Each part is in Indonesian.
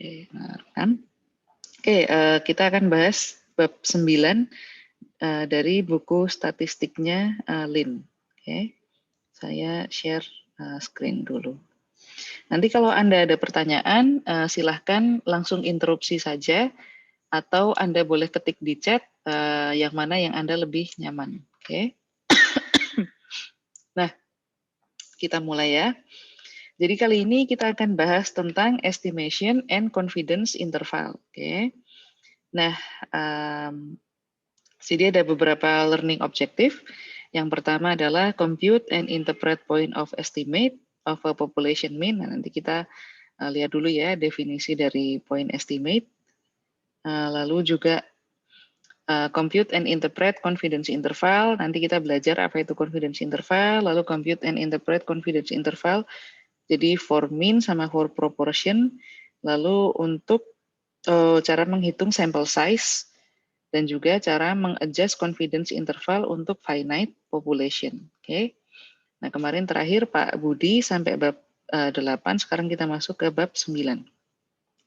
Oke, nah, kan? Oke, kita akan bahas bab 9 dari buku statistiknya Lin. Oke, saya share screen dulu. Nanti kalau Anda ada pertanyaan, silahkan langsung interupsi saja, atau Anda boleh ketik di chat yang mana yang Anda lebih nyaman. Oke. Nah, kita mulai ya. Jadi kali ini kita akan bahas tentang estimation and confidence interval. Oke. Nah, jadi ada beberapa learning objective. Yang pertama adalah compute and interpret point of estimate of a population mean. Nah, nanti kita lihat dulu ya definisi dari point estimate. Lalu juga compute and interpret confidence interval. Nanti kita belajar apa itu confidence interval. Lalu compute and interpret confidence interval. Jadi for mean sama for proportion. Lalu untuk cara menghitung sample size. Dan juga cara mengadjust confidence interval untuk finite population. Oke. Nah, kemarin terakhir Pak Budi sampai bab 8, sekarang kita masuk ke bab 9.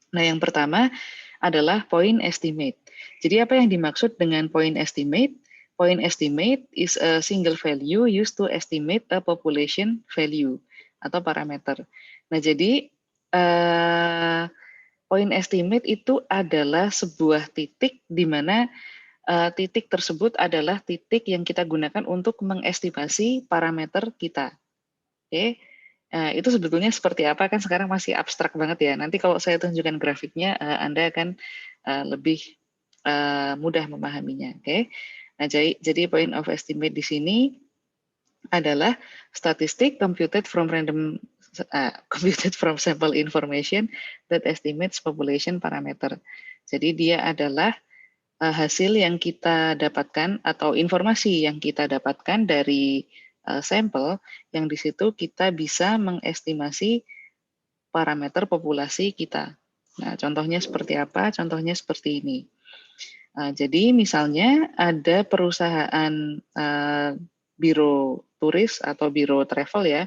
Nah, yang pertama adalah point estimate. Jadi apa yang dimaksud dengan point estimate? Point estimate is a single value used to estimate a population value atau parameter. Nah, jadi point estimate itu adalah sebuah titik di mana titik tersebut adalah titik yang kita gunakan untuk mengestimasi parameter kita. Oke, itu sebetulnya seperti apa kan sekarang masih abstrak banget ya. Nanti kalau saya tunjukkan grafiknya, Anda akan lebih mudah memahaminya. Oke, nah jadi point of estimate di sini adalah statistik computed from sample information that estimates population parameter. Jadi dia adalah hasil yang kita dapatkan atau informasi yang kita dapatkan dari sampel yang di situ kita bisa mengestimasi parameter populasi kita. Nah, contohnya seperti apa? Contohnya seperti ini. Jadi misalnya ada perusahaan biro turis atau biro travel ya,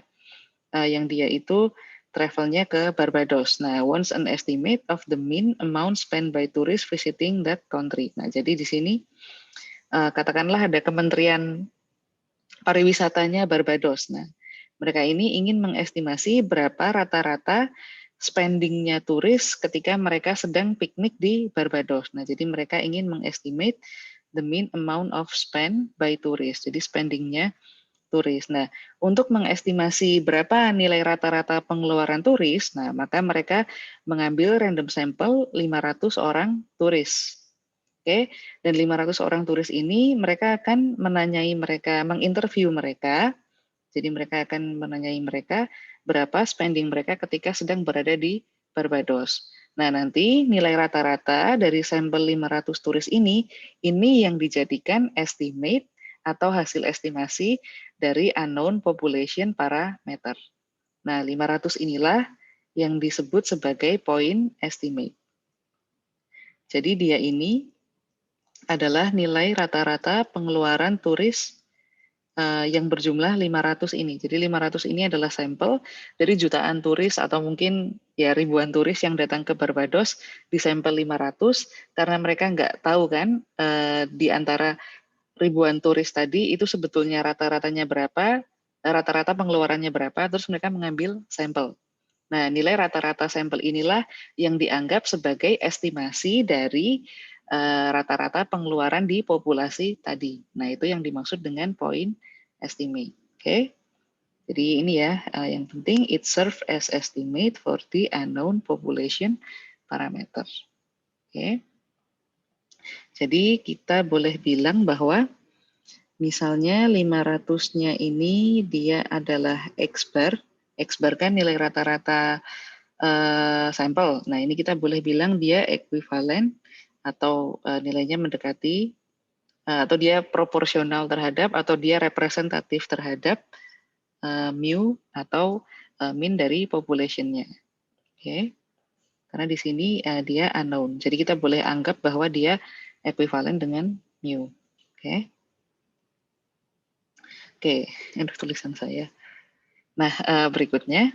yang dia itu travelnya ke Barbados. Nah, wants an estimate of the mean amount spent by tourists visiting that country. Nah, jadi di sini katakanlah ada Kementerian Pariwisatanya Barbados. Nah, mereka ini ingin mengestimasi berapa rata-rata spendingnya turis ketika mereka sedang piknik di Barbados. Nah, jadi mereka ingin mengestimate the mean amount of spend by tourists. Jadi spendingnya turis. Nah, untuk mengestimasi berapa nilai rata-rata pengeluaran turis, nah maka mereka mengambil random sample 500 orang turis. Oke, dan 500 orang turis ini mereka akan menginterview mereka. Jadi mereka akan menanyai mereka berapa spending mereka ketika sedang berada di Barbados. Nah, nanti nilai rata-rata dari sampel 500 turis ini yang dijadikan estimate atau hasil estimasi dari unknown population parameter. Nah, 500 inilah yang disebut sebagai point estimate. Jadi dia ini adalah nilai rata-rata pengeluaran turis yang berjumlah 500 ini. Jadi 500 ini adalah sampel dari jutaan turis atau mungkin ya ribuan turis yang datang ke Barbados di sampel 500 karena mereka nggak tahu kan di antara ribuan turis tadi itu sebetulnya rata-ratanya berapa, rata-rata pengeluarannya berapa, terus mereka mengambil sampel. Nah, nilai rata-rata sampel inilah yang dianggap sebagai estimasi dari rata-rata pengeluaran di populasi tadi. Nah, itu yang dimaksud dengan point estimate. Oke. Jadi ini ya, yang penting it serve as estimate for the unknown population parameter. Oke. Jadi kita boleh bilang bahwa misalnya 500-nya ini dia adalah X bar. X bar kan nilai rata-rata sampel. Nah, ini kita boleh bilang dia ekuivalen atau nilainya mendekati atau dia proporsional terhadap atau dia representatif terhadap mu atau mean dari population-nya. Oke. Karena di sini dia unknown. Jadi kita boleh anggap bahwa dia ekuivalen dengan mu. Oke. Oke, ini tulisan saya. Nah, berikutnya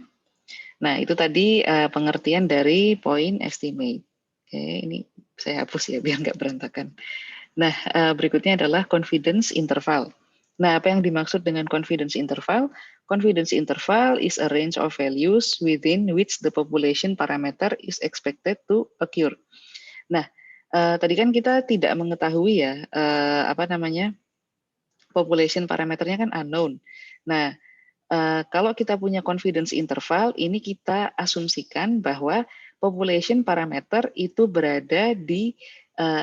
Nah, itu tadi pengertian dari point estimate. Oke, ini saya hapus ya biar nggak berantakan. Nah, berikutnya adalah confidence interval. Nah, apa yang dimaksud dengan confidence interval? Confidence interval is a range of values within which the population parameter is expected to occur. Nah, tadi kan kita tidak mengetahui ya, apa namanya, population parameternya kan unknown. Nah, kalau kita punya confidence interval, ini kita asumsikan bahwa population parameter itu berada di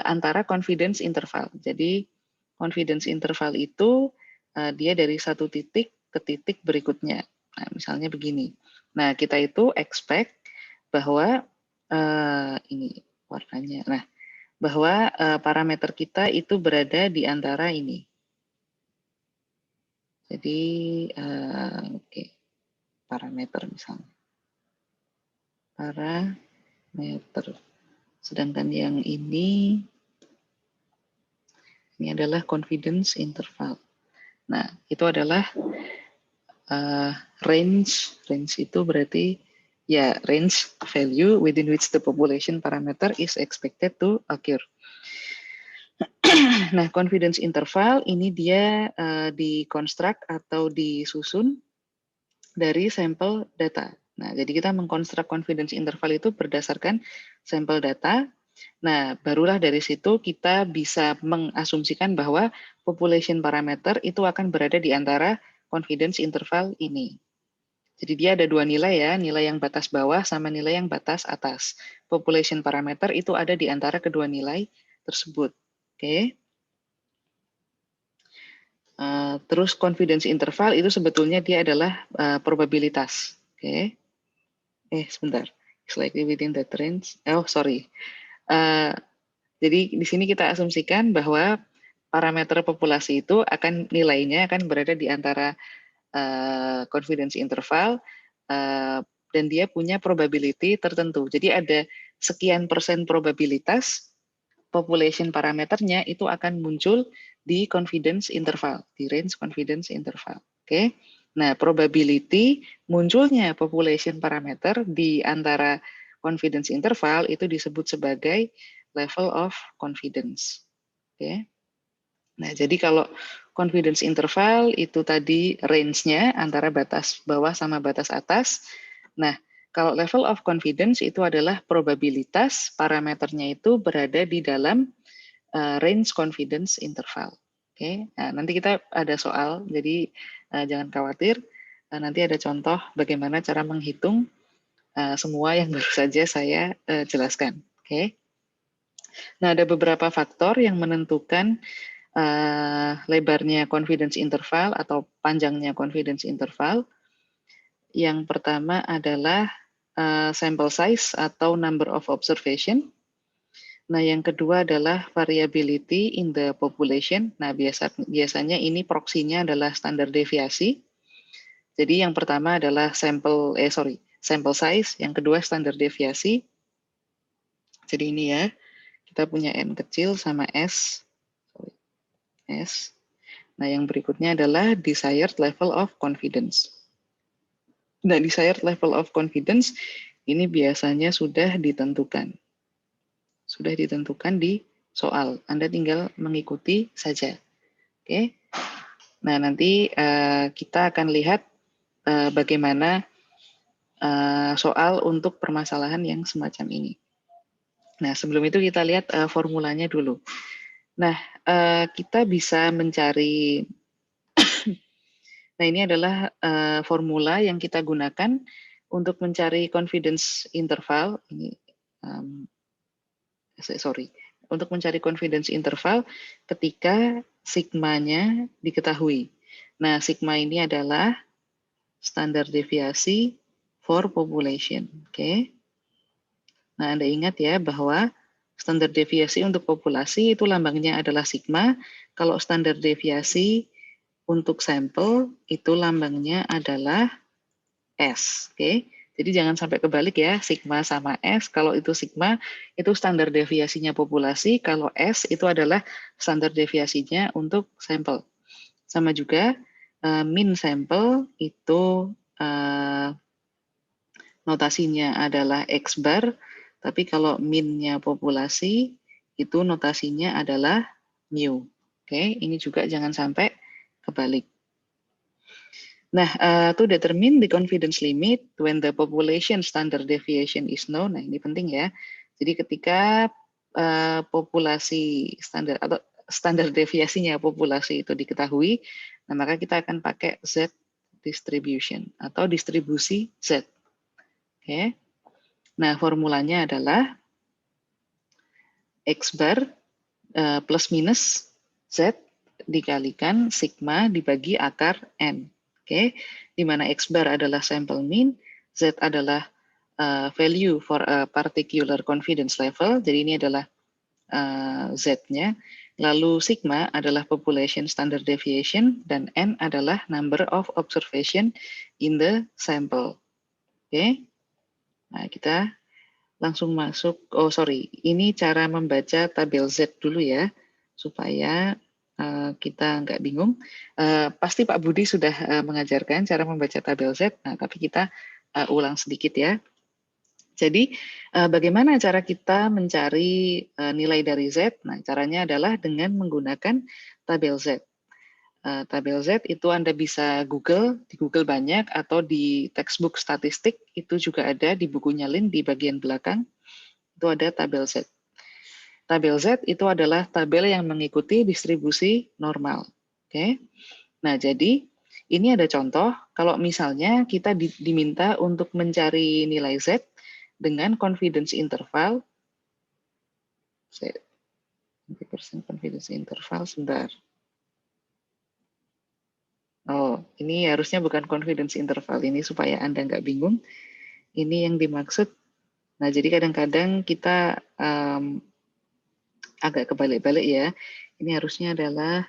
antara confidence interval. Jadi confidence interval itu dia dari satu titik ke titik berikutnya. Nah, misalnya begini. Nah, kita itu expect bahwa ini warnanya. Nah, bahwa parameter kita itu berada di antara ini. Jadi, oke, parameter misalnya. Parameter. Sedangkan yang ini adalah confidence interval. Nah, itu adalah range. Range itu berarti ya range value within which the population parameter is expected to occur. Nah, confidence interval ini dia dikonstruk atau disusun dari sampel data. Nah, jadi kita mengkonstruk confidence interval itu berdasarkan sampel data. Nah, barulah dari situ kita bisa mengasumsikan bahwa population parameter itu akan berada di antara confidence interval ini. Jadi dia ada dua nilai ya, nilai yang batas bawah sama nilai yang batas atas. Population parameter itu ada di antara kedua nilai tersebut. Oke. Terus confidence interval itu sebetulnya dia adalah probabilitas. Oke. Sebentar. Slightly within that range. Oh, sorry. Jadi di sini kita asumsikan bahwa parameter populasi itu akan nilainya akan berada di antara confidence interval dan dia punya probability tertentu. Jadi ada sekian persen probabilitas population parameternya itu akan muncul di confidence interval, di range confidence interval. Oke. Nah, probability munculnya population parameter di antara confidence interval itu disebut sebagai level of confidence. Oke. Nah, jadi kalau confidence interval itu tadi range-nya antara batas bawah sama batas atas. Nah, kalau level of confidence itu adalah probabilitas parameternya itu berada di dalam range confidence interval. Oke, nah, nanti kita ada soal, jadi jangan khawatir. Nanti ada contoh bagaimana cara menghitung semua yang baru saja saya jelaskan. Oke. Nah, ada beberapa faktor yang menentukan lebarnya confidence interval atau panjangnya confidence interval. Yang pertama adalah sample size atau number of observation. Nah, yang kedua adalah variability in the population. Nah, biasanya ini proksinya adalah standar deviasi. Jadi yang pertama adalah sample size, yang kedua standar deviasi. Jadi ini ya, kita punya N kecil sama S. S. Nah, yang berikutnya adalah desired level of confidence. Nah, desired level of confidence ini biasanya sudah ditentukan. Sudah ditentukan di soal. Anda tinggal mengikuti saja. Oke. Nah, nanti kita akan lihat bagaimana soal untuk permasalahan yang semacam ini. Nah, sebelum itu kita lihat formulanya dulu. Nah, kita bisa mencari, nah ini adalah formula yang kita gunakan untuk mencari confidence interval. Ini, untuk mencari confidence interval ketika sigmanya diketahui. Nah, sigma ini adalah standar deviasi for population. Oke. Nah, Anda ingat ya bahwa standar deviasi untuk populasi itu lambangnya adalah sigma. Kalau standar deviasi untuk sampel itu lambangnya adalah S. Oke. Jadi jangan sampai kebalik ya, sigma sama S. Kalau itu sigma, itu standar deviasinya populasi. Kalau S itu adalah standar deviasinya untuk sampel. Sama juga, mean sampel itu notasinya adalah X bar, tapi kalau min-nya populasi, itu notasinya adalah mu. Oke, ini juga jangan sampai kebalik. Nah, to determine the confidence limit when the population standard deviation is known, nah ini penting ya. Jadi ketika populasi standar atau standar deviasinya populasi itu diketahui, nah maka kita akan pakai Z distribution atau distribusi Z. Oke. Nah, formulanya adalah X bar plus minus Z dikalikan sigma dibagi akar N. Oke, di mana X bar adalah sampel mean, Z adalah value for a particular confidence level, jadi ini adalah Z-nya. Lalu sigma adalah population standard deviation, dan N adalah number of observation in the sample. Oke, nah kita langsung masuk, ini cara membaca tabel Z dulu ya, supaya kita nggak bingung. Pasti Pak Budi sudah mengajarkan cara membaca tabel Z, nah tapi kita ulang sedikit ya. Jadi bagaimana cara kita mencari nilai dari Z? Nah, caranya adalah dengan menggunakan tabel Z. Tabel Z itu Anda bisa di Google banyak, atau di textbook statistik, itu juga ada di bukunya Lin di bagian belakang, itu ada tabel Z. Tabel Z itu adalah tabel yang mengikuti distribusi normal. Oke. Nah, jadi ini ada contoh kalau misalnya kita diminta untuk mencari nilai Z dengan confidence interval 20% confidence interval, sebentar. Oh, ini harusnya bukan confidence interval, ini supaya Anda nggak bingung. Ini yang dimaksud. Nah, jadi kadang-kadang kita agak kebalik-balik ya. Ini harusnya adalah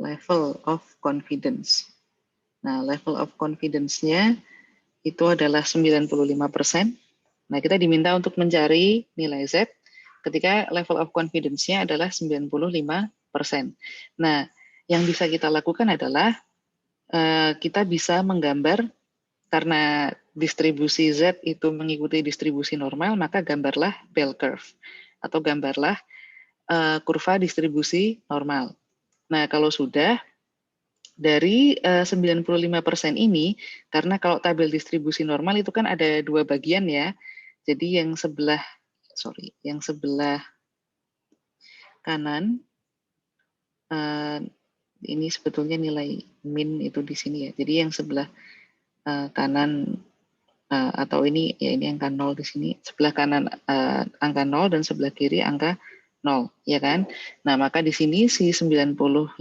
level of confidence. Nah, level of confidence-nya itu adalah 95%. Nah, kita diminta untuk mencari nilai Z ketika level of confidence-nya adalah 95%. Nah, yang bisa kita lakukan adalah kita bisa menggambar, karena distribusi Z itu mengikuti distribusi normal, maka gambarlah bell curve atau gambarlah kurva distribusi normal. Nah, kalau sudah dari 95% ini, karena kalau tabel distribusi normal itu kan ada dua bagian ya. Jadi yang sebelah kanan ini sebetulnya nilai min itu di sini ya. Jadi yang sebelah kanan atau ini ya, ini angka 0 di sini. Sebelah kanan angka 0 dan sebelah kiri angka 0, ya kan? Nah, maka di sini si 95%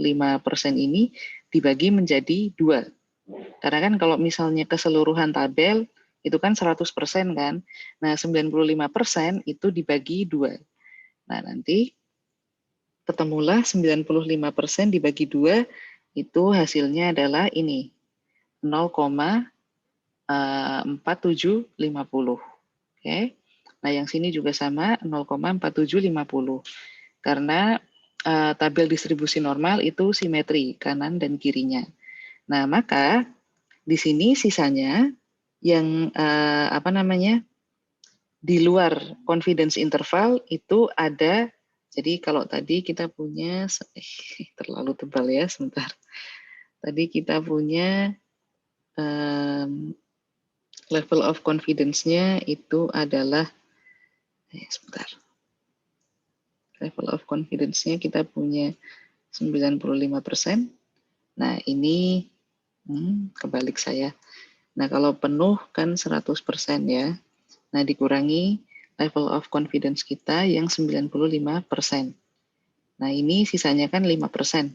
ini dibagi menjadi 2. Karena kan kalau misalnya keseluruhan tabel itu kan 100% kan. Nah, 95% itu dibagi 2. Nah, nanti ketemulah 95% dibagi 2, itu hasilnya adalah ini, 0,4750. Oke. Nah, yang sini juga sama, 0,4750. Karena tabel distribusi normal itu simetri kanan dan kirinya. Nah, maka di sini sisanya yang di luar confidence interval itu ada. Jadi kalau tadi kita punya terlalu tebal ya, sebentar. Tadi kita punya level of confidence-nya itu adalah sebentar. Level of confidence-nya kita punya 95%. Nah, ini kebalik saya. Nah, kalau penuh kan 100% ya. Nah, dikurangi level of confidence kita yang 95%. Nah, ini sisanya kan 5%.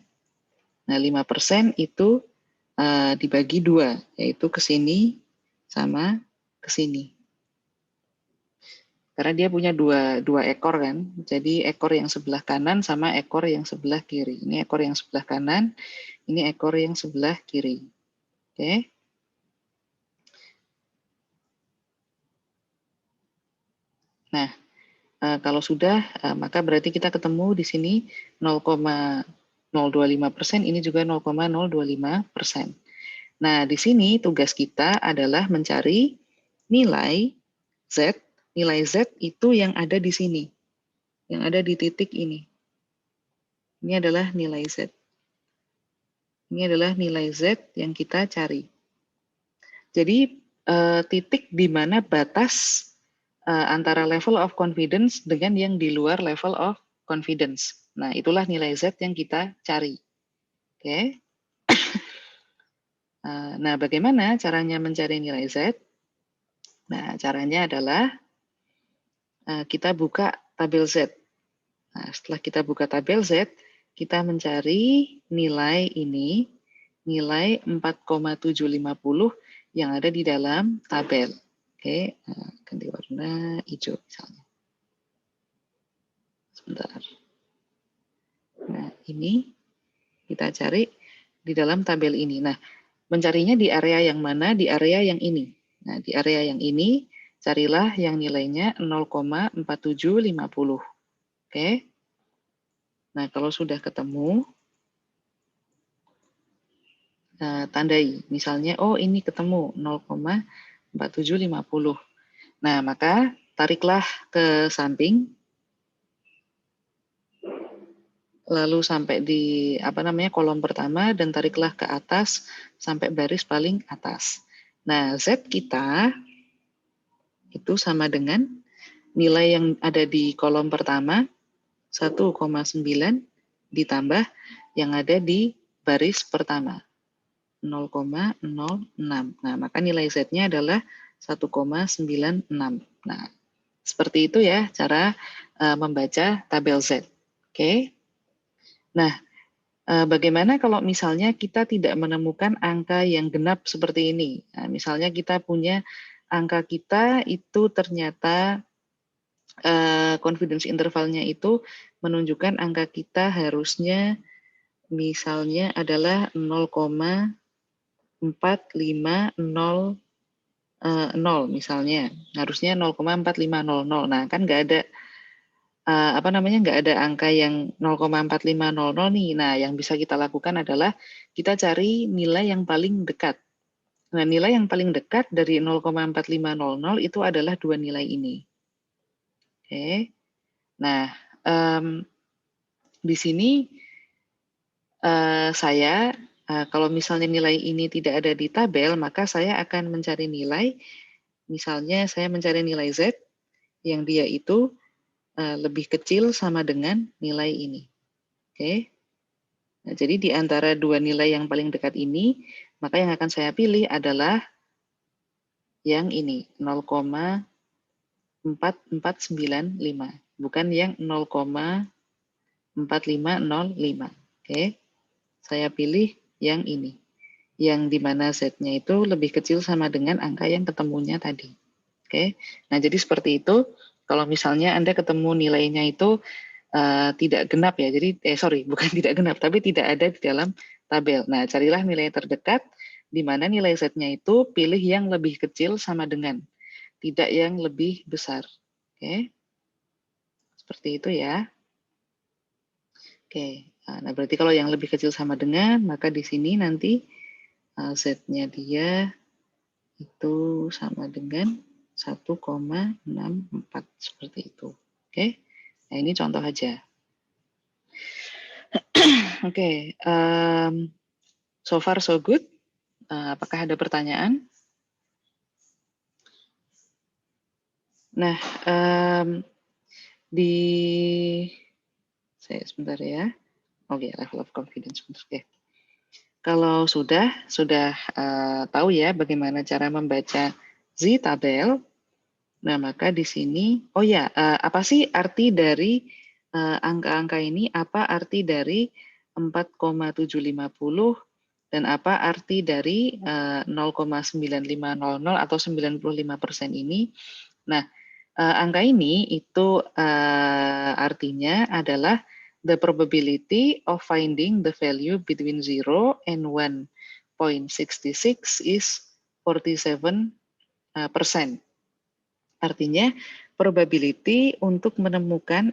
Nah, 5% itu dibagi 2, yaitu ke sini sama ke sini. Karena dia punya dua ekor kan, jadi ekor yang sebelah kanan sama ekor yang sebelah kiri. Ini ekor yang sebelah kanan, ini ekor yang sebelah kiri. Oke. Nah, kalau sudah, maka berarti kita ketemu di sini 0,025%, ini juga 0,025%. Nah, di sini tugas kita adalah mencari nilai Z itu yang ada di sini, yang ada di titik ini. Ini adalah nilai Z. Ini adalah nilai Z yang kita cari. Jadi titik di mana batas antara level of confidence dengan yang di luar level of confidence. Nah, itulah nilai Z yang kita cari. Oke. Nah, bagaimana caranya mencari nilai Z? Nah, caranya adalah kita buka tabel Z. Nah, setelah kita buka tabel Z, kita mencari nilai ini, nilai 4,750 yang ada di dalam tabel. Oke, ganti warna hijau misalnya. Sebentar. Nah, ini kita cari di dalam tabel ini. Nah, mencarinya di area yang mana? Di area yang ini. Nah, di area yang ini, carilah yang nilainya 0,4750. Oke. Nah, kalau sudah ketemu, tandai. Misalnya, oh ini ketemu 0,4750. Nah, maka tariklah ke samping, lalu sampai di kolom pertama, dan tariklah ke atas sampai baris paling atas. Nah, Z kita itu sama dengan nilai yang ada di kolom pertama, 1,9 ditambah yang ada di baris pertama, 0,06. Nah, maka nilai Z-nya adalah 1,96. Nah, seperti itu ya cara membaca tabel Z. Oke. Nah, bagaimana kalau misalnya kita tidak menemukan angka yang genap seperti ini? Nah, misalnya kita punya angka kita itu ternyata confidence intervalnya itu menunjukkan angka kita harusnya misalnya adalah 0,4500 misalnya, harusnya 0,4500. Nah, kan nggak ada nggak ada angka yang 0,4500 nih. Nah, yang bisa kita lakukan adalah kita cari nilai yang paling dekat. Nah, nilai yang paling dekat dari 0,4500 itu adalah dua nilai ini. Oke. Nah, di sini saya kalau misalnya nilai ini tidak ada di tabel, maka saya akan mencari nilai, misalnya saya mencari nilai Z yang dia itu lebih kecil sama dengan nilai ini. Oke. Nah, jadi di antara dua nilai yang paling dekat ini, maka yang akan saya pilih adalah yang ini, 0,4495, bukan yang 0,4505. Oke. Saya pilih yang ini, yang dimana Z-nya itu lebih kecil sama dengan angka yang ketemunya tadi. Oke, nah jadi seperti itu. Kalau misalnya Anda ketemu nilainya itu tidak genap ya, jadi bukan tidak genap, tapi tidak ada di dalam tabel. Nah, carilah nilai terdekat, di mana nilai Z-nya itu pilih yang lebih kecil sama dengan, tidak yang lebih besar. Oke, seperti itu ya. Oke, nah berarti kalau yang lebih kecil sama dengan, maka di sini nanti Z-nya dia itu sama dengan 1,64 seperti itu. Oke, nah ini contoh aja. Oke, so far so good. Apakah ada pertanyaan? Nah, saya sebentar ya. Oke, level of confidence. Oke. Kalau sudah tahu ya bagaimana cara membaca z-tabel, nah maka di sini, apa sih arti dari angka-angka ini? Apa arti dari 4,750 dan apa arti dari 0,9500 atau 95% ini? Nah, angka ini itu artinya adalah the probability of finding the value between 0 and 1.66 is 47%. Artinya probability untuk menemukan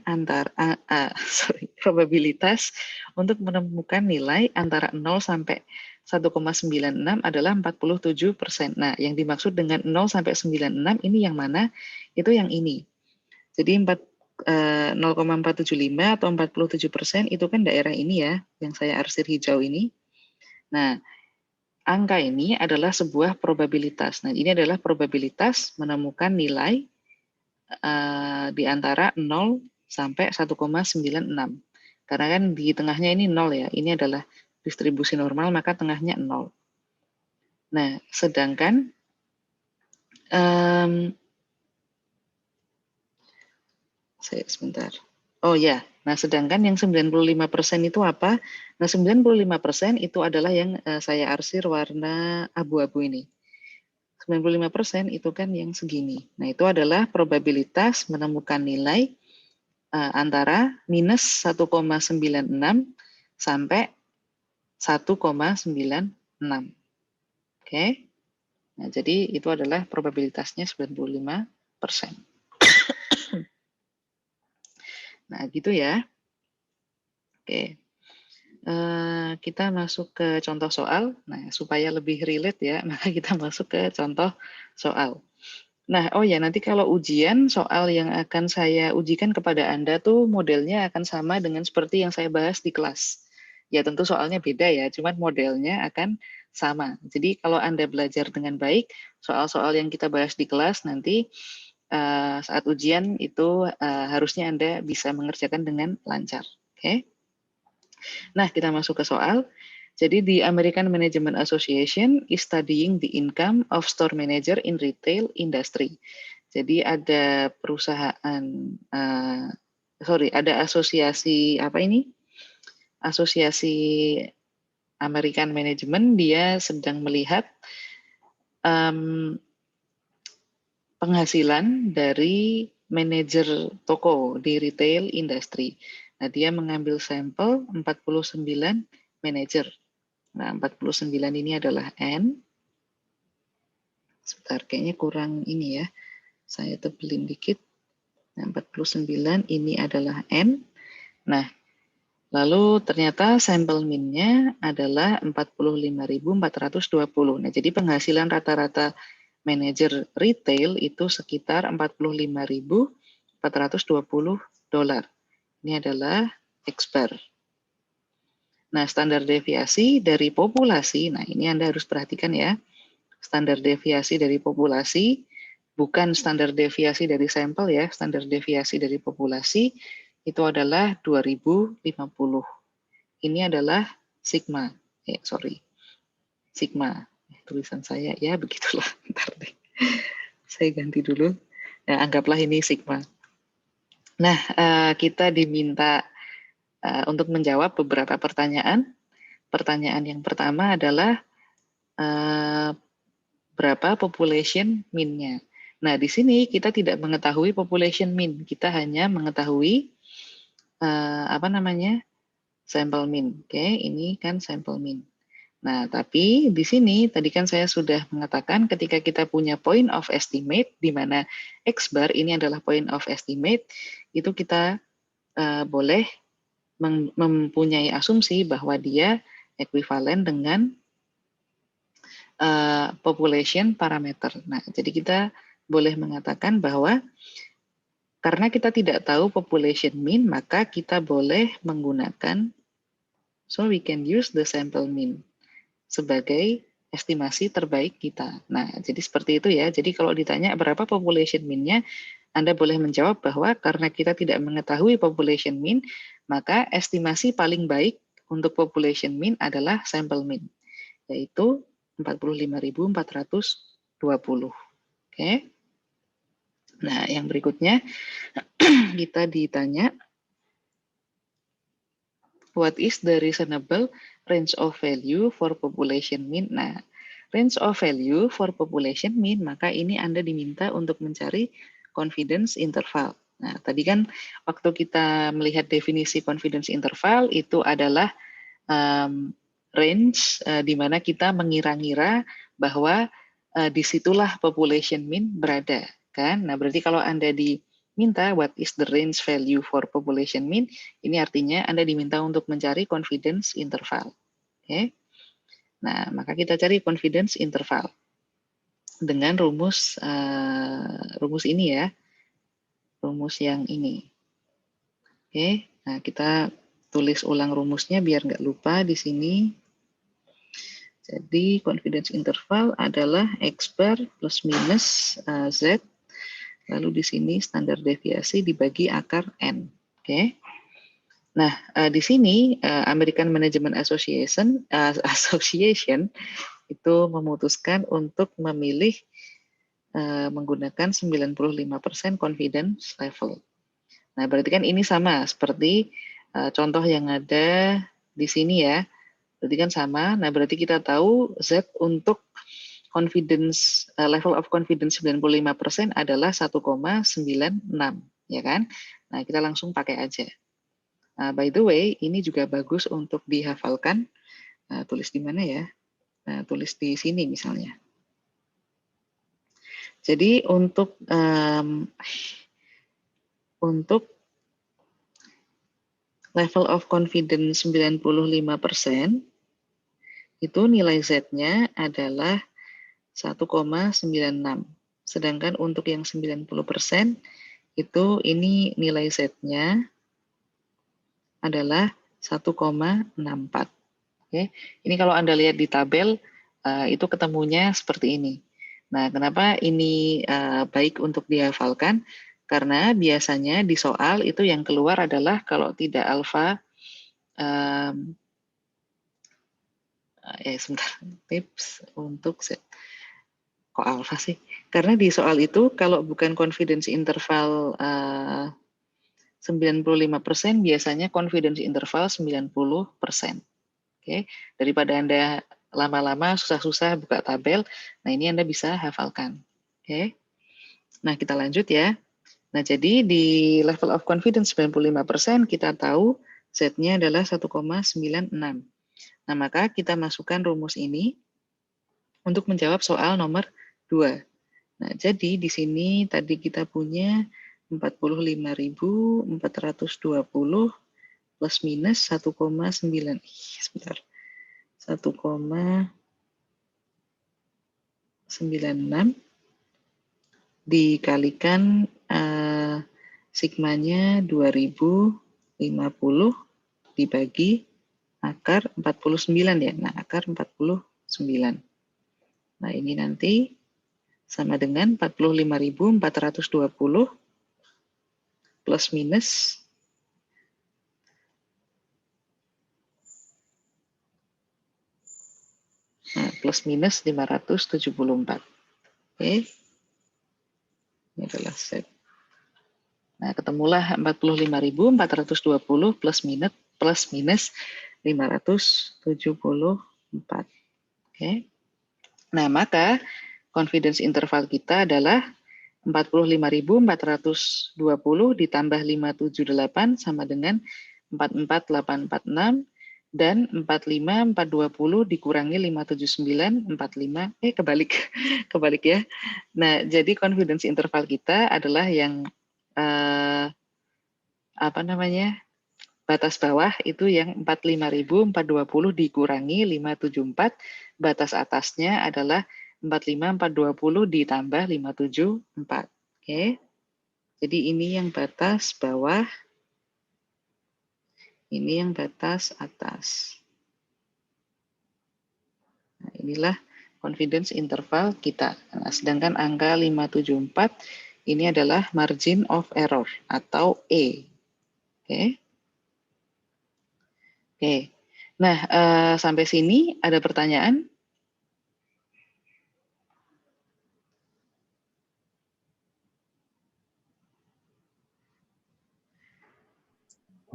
probabilitas untuk menemukan nilai antara 0 sampai 1,96 adalah 47%. Nah, yang dimaksud dengan 0 sampai 96 ini yang mana? Itu yang ini. Jadi 0,475 atau 47% itu kan daerah ini ya, yang saya arsir hijau ini. Nah, angka ini adalah sebuah probabilitas. Nah, ini adalah probabilitas menemukan nilai di antara 0 sampai 1,96. Karena kan di tengahnya ini 0 ya, ini adalah distribusi normal, maka tengahnya 0. Nah, sedangkan sebentar. Oh ya, nah sedangkan yang 95% itu apa? Nah 95% itu adalah yang saya arsir warna abu-abu ini. 95% itu kan yang segini. Nah itu adalah probabilitas menemukan nilai antara minus 1,96 sampai 1,96. Oke. Nah, jadi itu adalah probabilitasnya 95%. Nah, gitu ya. Oke. Kita masuk ke contoh soal. Nah, supaya lebih relate ya, maka kita masuk ke contoh soal. Nah, oh ya, nanti kalau ujian, soal yang akan saya ujikan kepada Anda tuh modelnya akan sama dengan seperti yang saya bahas di kelas. Ya, tentu soalnya beda ya, cuman modelnya akan sama. Jadi kalau Anda belajar dengan baik, soal-soal yang kita bahas di kelas nanti saat ujian itu harusnya Anda bisa mengerjakan dengan lancar. Oke? Nah, kita masuk ke soal. Jadi the American Management Association is studying the income of store manager in retail industry. Jadi ada perusahaan, ada asosiasi apa ini? Asosiasi American Management, dia sedang melihat penghasilan dari manajer toko di retail industry. Nah, dia mengambil sampel 49 manajer. Nah, 49 ini adalah N. Sebentar, kayaknya kurang ini ya. Saya tebelin dikit. Nah, 49 ini adalah N. Nah, lalu ternyata sampel min-nya adalah 45.420. Nah, jadi penghasilan rata-rata manajer retail itu sekitar 45.420 dolar. Ini adalah X-bar. Nah, standar deviasi dari populasi, nah ini Anda harus perhatikan ya. Standar deviasi dari populasi, bukan standar deviasi dari sampel ya, standar deviasi dari populasi itu adalah 2050. Ini adalah sigma. Sigma. Tulisan saya ya begitulah. Bentar deh. Saya ganti dulu. Nah, anggaplah ini sigma. Nah, kita diminta untuk menjawab beberapa pertanyaan. Pertanyaan yang pertama adalah berapa population min-nya. Nah, di sini kita tidak mengetahui population min, kita hanya mengetahui sampel min. Oke, ini kan sampel min. Nah, tapi di sini tadi kan saya sudah mengatakan ketika kita punya point of estimate, di mana X bar ini adalah point of estimate, itu kita boleh mempunyai asumsi bahwa dia ekuivalen dengan population parameter. Nah, jadi kita boleh mengatakan bahwa karena kita tidak tahu population mean, maka kita boleh menggunakan, so we can use the sample mean sebagai estimasi terbaik kita. Nah, jadi seperti itu ya. Jadi kalau ditanya berapa population mean-nya, Anda boleh menjawab bahwa karena kita tidak mengetahui population mean, maka estimasi paling baik untuk population mean adalah sample mean, yaitu 45.420. Oke. Nah, yang berikutnya kita ditanya what is the reasonable range of value for population mean? Nah, range of value for population mean, maka ini Anda diminta untuk mencari confidence interval. Nah, tadi kan waktu kita melihat definisi confidence interval itu adalah range di mana kita mengira-ngira bahwa disitulah population mean berada, kan? Nah, berarti kalau Anda diminta what is the range value for population mean, ini artinya Anda diminta untuk mencari confidence interval. Oke. Nah, maka kita cari confidence interval dengan rumus ini ya, rumus yang ini. Oke, nah kita tulis ulang rumusnya biar nggak lupa di sini. Jadi confidence interval adalah X bar plus minus Z, lalu di sini standar deviasi dibagi akar N. Oke. Nah, di sini American Management Association itu memutuskan untuk memilih menggunakan 95% confidence level. Nah, berarti kan ini sama seperti contoh yang ada di sini ya. Berarti kan sama. Nah, berarti kita tahu Z untuk confidence level of confidence 95% adalah 1,96, ya kan? Nah, kita langsung pakai aja. By the way, ini juga bagus untuk dihafalkan. Tulis di mana ya? Tulis di sini misalnya. Jadi untuk level of confidence 95%, itu nilai Z-nya adalah 1,96. Sedangkan untuk yang 90%, itu ini nilai Z-nya adalah 1,64. Oke, ini kalau Anda lihat di tabel, itu ketemunya seperti ini. Nah, kenapa ini baik untuk dihafalkan? Karena biasanya di soal itu yang keluar adalah kalau tidak alfa, sebentar, tips untuk kok alfa sih? Karena di soal itu kalau bukan confidence interval 95%, biasanya confidence interval 90%. Oke, daripada Anda lama-lama susah-susah buka tabel, nah ini Anda bisa hafalkan. Oke. Nah, kita lanjut ya. Nah, jadi di level of confidence 95% kita tahu Z-nya adalah 1,96. Nah, maka kita masukkan rumus ini untuk menjawab soal nomor 2. Nah, jadi di sini tadi kita punya 45.420 plus minus 1,9. Sebentar. 1,96 dikalikan sigmanya 2050 dibagi akar 49 ya. Nah, akar 49. Nah, ini nanti sama dengan 45.420 plus minus plus minus 574. Oke. Ini adalah Z. Nah, ketemulah 45.420 plus minus 574. Oke. Nah, maka confidence interval kita adalah 45.420 ditambah 578 sama dengan 44846 dan 45420 dikurangi 579 45 kebalik ya. Nah, jadi confidence interval kita adalah yang batas bawah itu yang 45.420 dikurangi 574, batas atasnya adalah 45.420 ditambah 574. Oke. Jadi ini yang batas bawah, ini yang batas atas. Nah, inilah confidence interval kita. Nah, sedangkan angka 574 ini adalah margin of error atau E. Oke. Oke. Nah, sampai sini ada pertanyaan?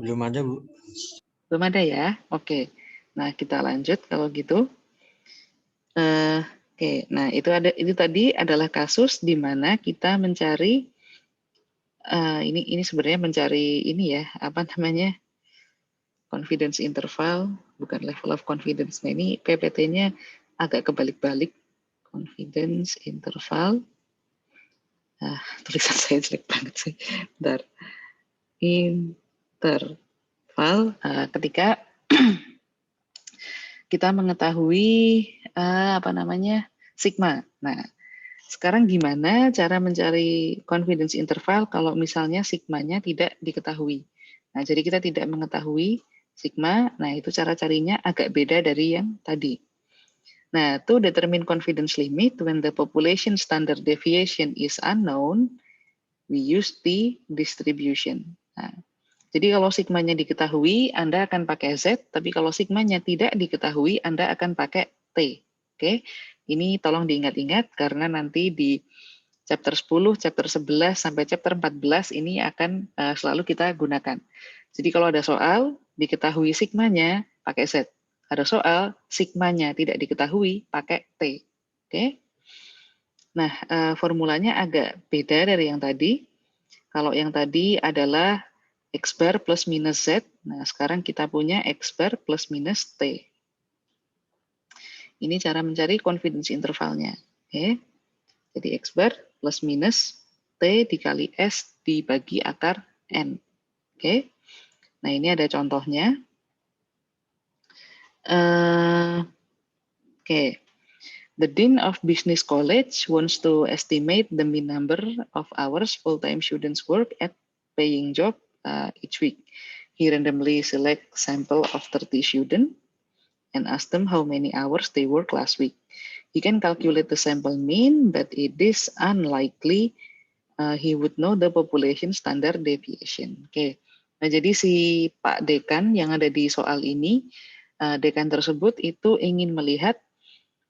Belum ada, Bu. Belum ada ya? Oke. Nah, kita lanjut kalau gitu. Oke, nah itu tadi adalah kasus di mana kita mencari ini sebenarnya mencari ini ya, apa namanya? Confidence interval, bukan level of confidence. Nah, ini PPT-nya agak kebalik-balik. Confidence interval. Tulisan saya jelek banget sih. Bentar. Interval ketika kita mengetahui sigma. Nah, sekarang gimana cara mencari confidence interval kalau misalnya sigmanya tidak diketahui? Nah, jadi kita tidak mengetahui sigma. Nah, itu cara carinya agak beda dari yang tadi. Nah, to determine confidence limit when the population standard deviation is unknown, we use the distribution. Nah, jadi kalau sigmanya diketahui, Anda akan pakai Z, tapi kalau sigmanya tidak diketahui, Anda akan pakai T. Oke, ini tolong diingat-ingat karena nanti di chapter 10, chapter 11, sampai chapter 14 ini akan selalu kita gunakan. Jadi kalau ada soal, diketahui sigmanya, pakai Z. Ada soal, sigmanya tidak diketahui, pakai T. Oke. Nah, formulanya agak beda dari yang tadi. Kalau yang tadi adalah X bar plus minus Z. Nah, sekarang kita punya X bar plus minus T. Ini cara mencari confidence intervalnya. Oke. Jadi X bar plus minus T dikali S dibagi akar N. Oke. Nah, ini ada contohnya. Oke. The Dean of Business College wants to estimate the mean number of hours full-time students work at paying job each week. He randomly select sample of 30 students and ask them how many hours they work last week. He can calculate the sample mean, but it is unlikely he would know the population standard deviation. Oke. Nah, jadi si Pak Dekan yang ada di soal ini, dekan tersebut itu ingin melihat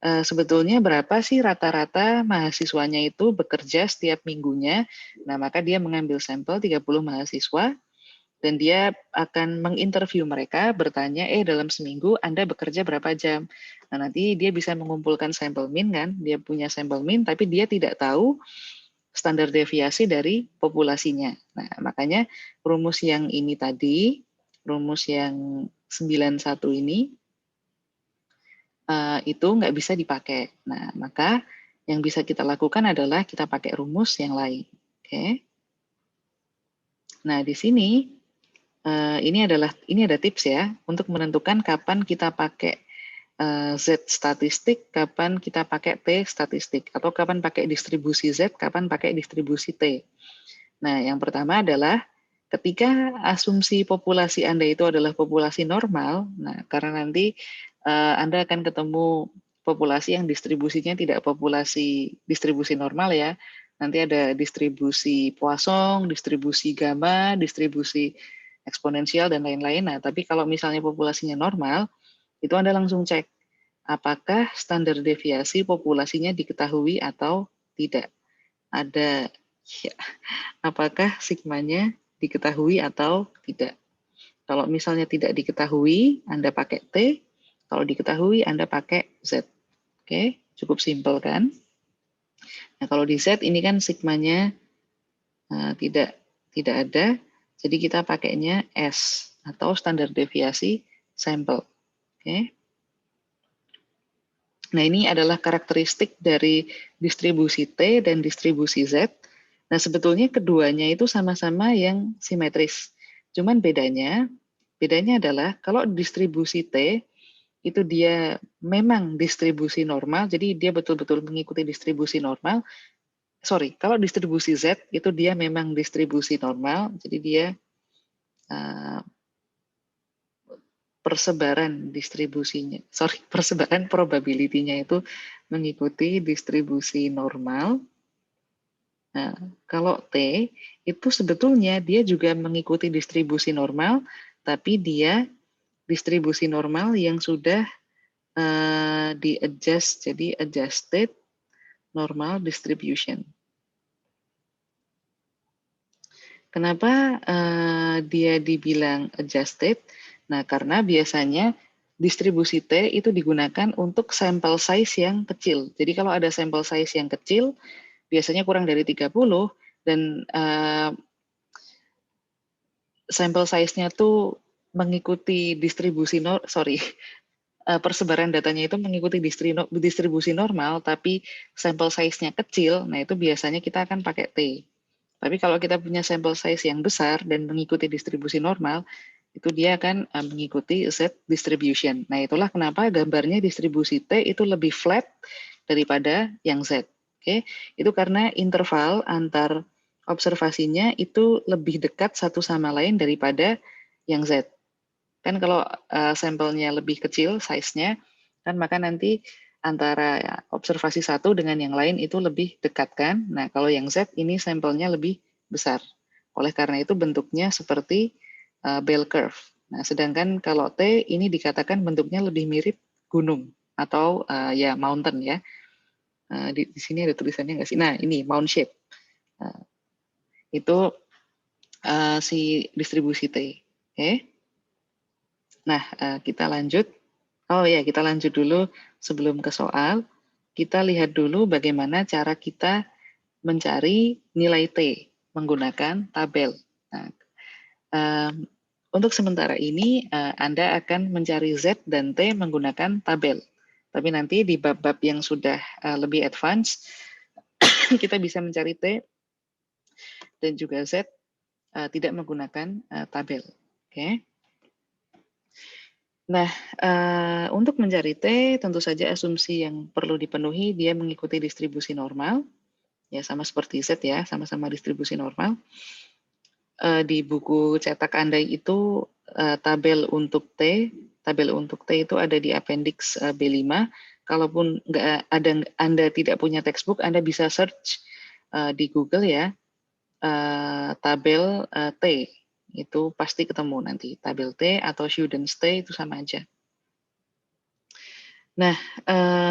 sebetulnya berapa sih rata-rata mahasiswanya itu bekerja setiap minggunya. Nah, maka dia mengambil sampel 30 mahasiswa dan dia akan menginterview mereka, bertanya, dalam seminggu Anda bekerja berapa jam? Nah, nanti dia bisa mengumpulkan sampel mean kan, dia punya sampel mean, tapi dia tidak tahu standar deviasi dari populasinya. Nah, makanya rumus yang ini tadi, rumus yang 91 ini, itu nggak bisa dipakai. Nah, maka yang bisa kita lakukan adalah kita pakai rumus yang lain. Oke. Nah, di sini ini ada tips ya untuk menentukan kapan kita pakai Z statistik, kapan kita pakai T statistik, atau kapan pakai distribusi Z, kapan pakai distribusi T. Nah, yang pertama adalah ketika asumsi populasi Anda itu adalah populasi normal, nah karena nanti Anda akan ketemu populasi yang distribusinya tidak populasi distribusi normal ya. Nanti ada distribusi Poisson, distribusi gamma, distribusi eksponensial, dan lain-lain. Nah, tapi kalau misalnya populasinya normal, itu Anda langsung cek apakah standar deviasi populasinya diketahui atau tidak. Ada ya, apakah sigmanya diketahui atau tidak. Kalau misalnya tidak diketahui, Anda pakai T. Kalau diketahui, Anda pakai Z. Oke, cukup simpel kan? Nah, kalau di Z ini kan sigmanya tidak ada, jadi kita pakainya S atau standar deviasi sampel. Oke. Nah, ini adalah karakteristik dari distribusi T dan distribusi Z. Nah, sebetulnya keduanya itu sama-sama yang simetris. Cuman bedanya adalah kalau distribusi T itu dia memang distribusi normal, jadi dia betul-betul mengikuti distribusi normal. Sorry, kalau distribusi Z itu dia memang distribusi normal, jadi dia persebaran distribusinya, persebaran probability-nya itu mengikuti distribusi normal. Nah, kalau T itu sebetulnya dia juga mengikuti distribusi normal, tapi dia distribusi normal yang sudah di-adjust, jadi adjusted normal distribution. Kenapa dia dibilang adjusted? Nah, karena biasanya distribusi T itu digunakan untuk sampel size yang kecil. Jadi kalau ada sampel size yang kecil, biasanya kurang dari 30, dan sampel size-nya tuh mengikuti distribusi persebaran datanya itu mengikuti distribusi normal, tapi sampel size-nya kecil, nah itu biasanya kita akan pakai T. Tapi kalau kita punya sampel size yang besar dan mengikuti distribusi normal, itu dia akan mengikuti Z distribution. Nah, itulah kenapa gambarnya distribusi T itu lebih flat daripada yang Z. Oke, itu karena interval antar observasinya itu lebih dekat satu sama lain daripada yang Z. Kan kalau sampelnya lebih kecil size-nya, kan maka nanti antara observasi satu dengan yang lain itu lebih dekat kan. Nah, kalau yang Z ini sampelnya lebih besar. Oleh karena itu bentuknya seperti bell curve. Nah, sedangkan kalau T ini dikatakan bentuknya lebih mirip gunung atau ya mountain ya. Di sini ada tulisannya nggak sih? Nah, ini mound shape. Itu si distribusi T. Oke. Nah, kita lanjut. Oh ya, kita lanjut dulu sebelum ke soal. Kita lihat dulu bagaimana cara kita mencari nilai T menggunakan tabel. Nah, untuk sementara ini, Anda akan mencari Z dan T menggunakan tabel. Tapi nanti di bab-bab yang sudah lebih advance, kita bisa mencari T dan juga Z tidak menggunakan tabel. Oke. Nah, untuk mencari T, tentu saja asumsi yang perlu dipenuhi, dia mengikuti distribusi normal, ya sama seperti Z ya, sama-sama distribusi normal. Di buku cetak Anda itu tabel untuk T itu ada di appendix B5. Kalaupun nggak ada, Anda tidak punya textbook, Anda bisa search di Google ya, tabel T. Itu pasti ketemu nanti. Tabel T atau Students T itu sama aja. Nah,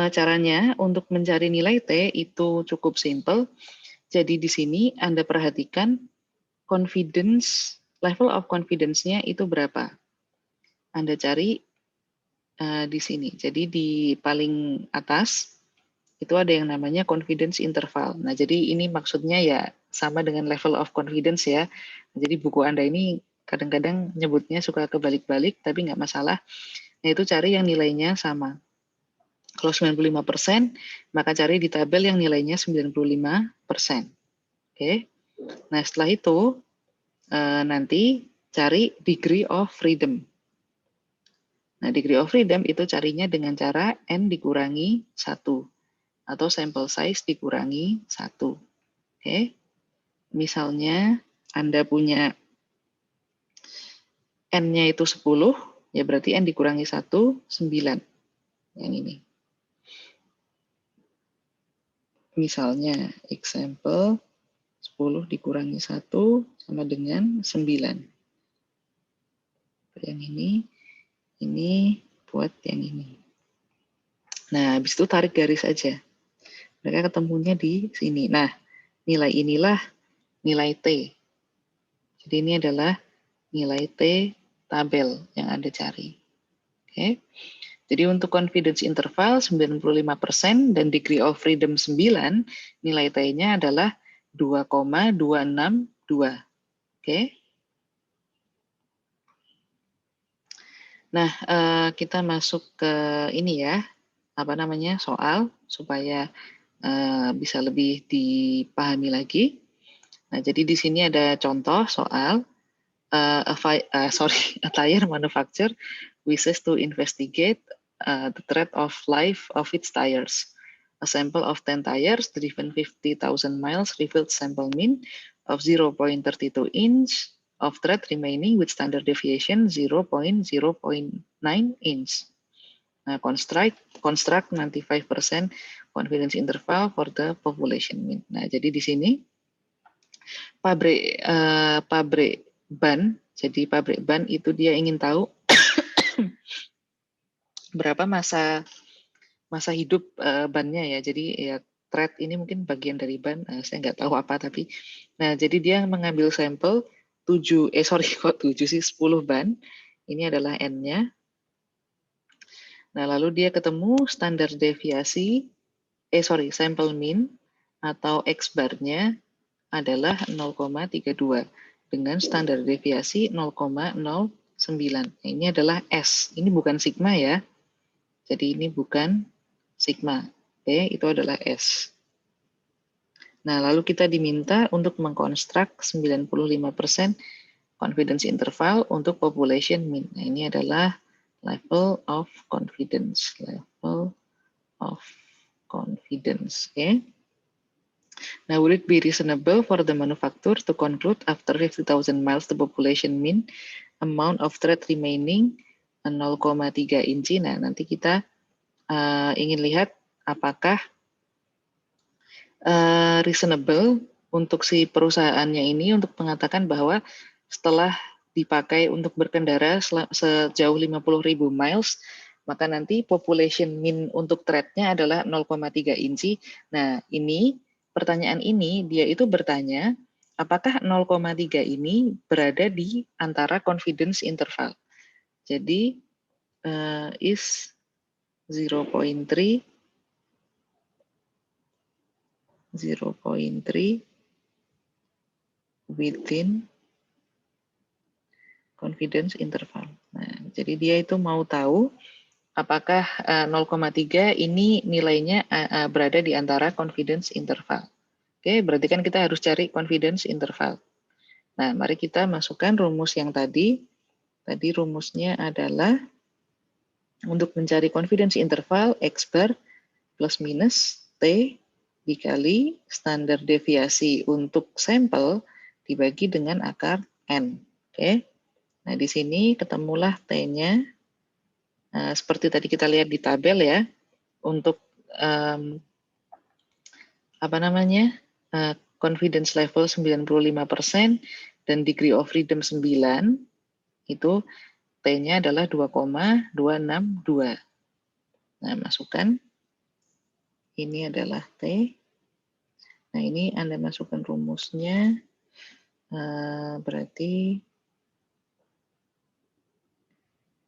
caranya untuk mencari nilai T itu cukup simple. Jadi di sini Anda perhatikan level of confidence-nya itu berapa. Anda cari di sini. Jadi di paling atas itu ada yang namanya confidence interval. Nah, jadi ini maksudnya ya sama dengan level of confidence ya. Jadi buku Anda ini kadang-kadang nyebutnya suka kebalik-balik, tapi nggak masalah. Nah, itu cari yang nilainya sama. Kalau 95%, maka cari di tabel yang nilainya 95%. Oke. Nah, setelah itu nanti cari degree of freedom. Nah, degree of freedom itu carinya dengan cara N dikurangi 1 atau sample size dikurangi 1. Oke. Misalnya Anda punya N-nya itu 10, ya berarti N dikurangi 1, 9. Yang ini. Misalnya, example 10 dikurangi 1 sama dengan 9. Yang ini buat yang ini. Nah, habis itu tarik garis aja. Mereka ketemunya di sini. Nah, nilai inilah nilai T. Jadi ini adalah nilai T tabel yang Anda cari. Oke. Jadi untuk confidence interval 95% dan degree of freedom 9, nilai T-nya adalah 2,262. Oke. Nah, kita masuk ke ini ya, apa namanya, soal supaya bisa lebih dipahami lagi. Nah, jadi di sini ada contoh soal a tire manufacturer wishes to investigate the threat of life of its tires. A sample of 10 tires driven 50,000 miles revealed sample mean of 0.32 inch of thread remaining with standard deviation 0.0.9 inch. Nah, construct 95% confidence interval for the population mean. Nah, jadi di sini pabrik ban, jadi pabrik ban itu dia ingin tahu berapa masa hidup bannya ya. Jadi ya thread ini mungkin bagian dari ban, saya nggak tahu apa tapi. Nah, jadi dia mengambil sampel 10 ban. Ini adalah N-nya. Nah, lalu dia ketemu standar deviasi, sample mean atau X bar-nya adalah 0,32 dengan standar deviasi 0,09. Ini adalah S. Ini bukan sigma ya. Jadi ini bukan sigma. Oke, itu adalah S. Nah, lalu kita diminta untuk mengkonstruk 95% confidence interval untuk population mean. Nah, ini adalah level of confidence. Level of confidence. Oke. Okay. Now, would it be reasonable for the manufacturer to conclude after 50,000 miles the population mean amount of thread remaining 0,3 inci? Nah, nanti kita ingin lihat apakah reasonable untuk si perusahaannya ini untuk mengatakan bahwa setelah dipakai untuk berkendara sejauh 50.000 miles, maka nanti population mean untuk thread-nya adalah 0,3 inci. Nah, ini pertanyaan ini dia itu bertanya apakah 0,3 ini berada di antara confidence interval. Jadi is 0.3 within confidence interval. Nah, jadi dia itu mau tahu apakah 0,3 ini nilainya berada di antara confidence interval. Oke, berarti kan kita harus cari confidence interval. Nah, mari kita masukkan rumus yang tadi. Tadi rumusnya adalah untuk mencari confidence interval X bar plus minus T dikali standar deviasi untuk sampel dibagi dengan akar N. Oke. Nah, di sini ketemulah T-nya. Seperti tadi kita lihat di tabel ya, untuk confidence level 95% dan degree of freedom 9, itu T-nya adalah 2,262. Nah, masukkan. Ini adalah T. Nah, ini Anda masukkan rumusnya, berarti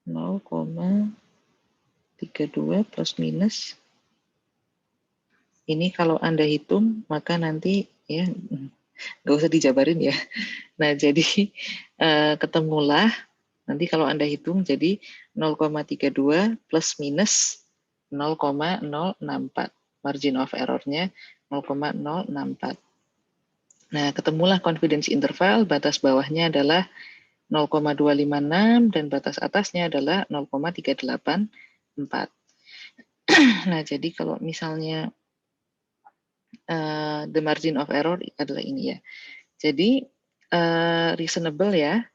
0,32 plus minus. Ini kalau Anda hitung, maka nanti ya nggak usah dijabarin ya. Nah, jadi ketemulah, nanti kalau Anda hitung jadi 0,32 plus minus 0,064. Margin of error-nya 0,064. Nah, ketemulah confidence interval, batas bawahnya adalah 0,256 dan batas atasnya adalah 0,384. Nah, jadi kalau misalnya the margin of error adalah ini ya. Jadi reasonable ya.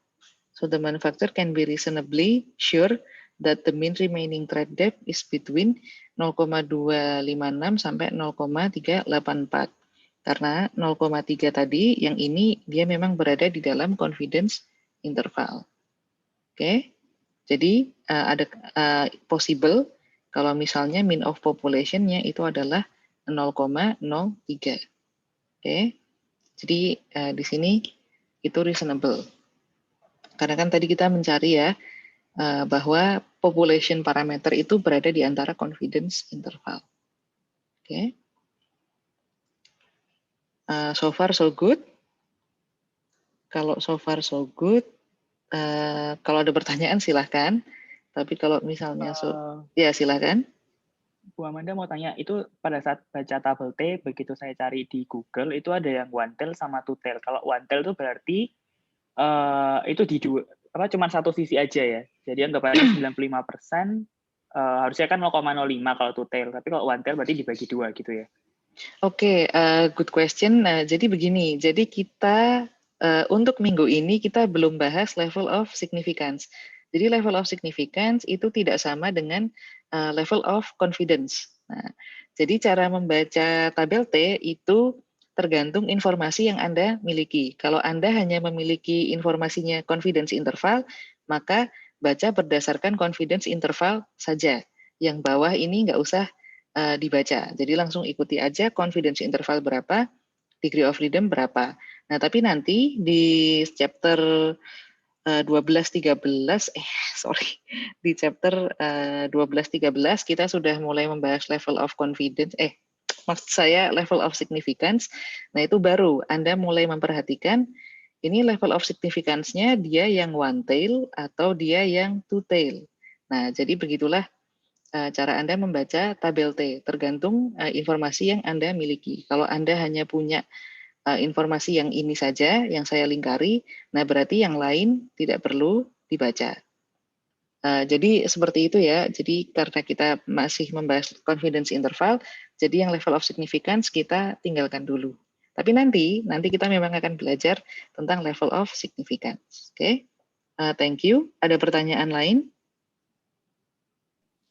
So the manufacturer can be reasonably sure that the mean remaining thread depth is between 0,256 sampai 0,384. Karena 0,3 tadi, yang ini dia memang berada di dalam confidence interval. Oke, jadi ada possible kalau misalnya mean of population-nya itu adalah 0,03. Oke, jadi di sini itu reasonable. Karena kan tadi kita mencari ya, bahwa population parameter itu berada di antara confidence interval. Oke. So far so good. Kalau so far so good, kalau ada pertanyaan silahkan. Tapi kalau misalnya ya silahkan. Bu Amanda mau tanya, itu pada saat baca tabel T, begitu saya cari di Google, itu ada yang one tail sama two tail. Kalau one tail itu berarti itu di cuma satu sisi aja ya. Jadi anggapannya 95%, harusnya kan 0,05 kalau two tail. Tapi kalau one tail berarti dibagi dua gitu ya. Oke, good question. Nah, jadi begini, jadi kita untuk minggu ini kita belum bahas level of significance. Jadi level of significance itu tidak sama dengan level of confidence. Nah, jadi cara membaca tabel T itu tergantung informasi yang Anda miliki. Kalau Anda hanya memiliki informasinya confidence interval, maka baca berdasarkan confidence interval saja. Yang bawah ini nggak usah dibaca. Jadi langsung ikuti aja confidence interval berapa, degree of freedom berapa. Nah, tapi nanti di chapter 12-13, di chapter 12-13 kita sudah mulai membahas level of confidence, maksud saya level of significance. Nah, itu baru Anda mulai memperhatikan ini level of significance-nya dia yang one tail atau dia yang two tail. Nah, jadi begitulah cara Anda membaca tabel T, tergantung informasi yang Anda miliki. Kalau Anda hanya punya informasi yang ini saja yang saya lingkari, nah berarti yang lain tidak perlu dibaca. Jadi seperti itu ya. Jadi karena kita masih membahas confidence interval, jadi yang level of significance kita tinggalkan dulu. Tapi nanti kita memang akan belajar tentang level of significance. Oke, thank you. Ada pertanyaan lain?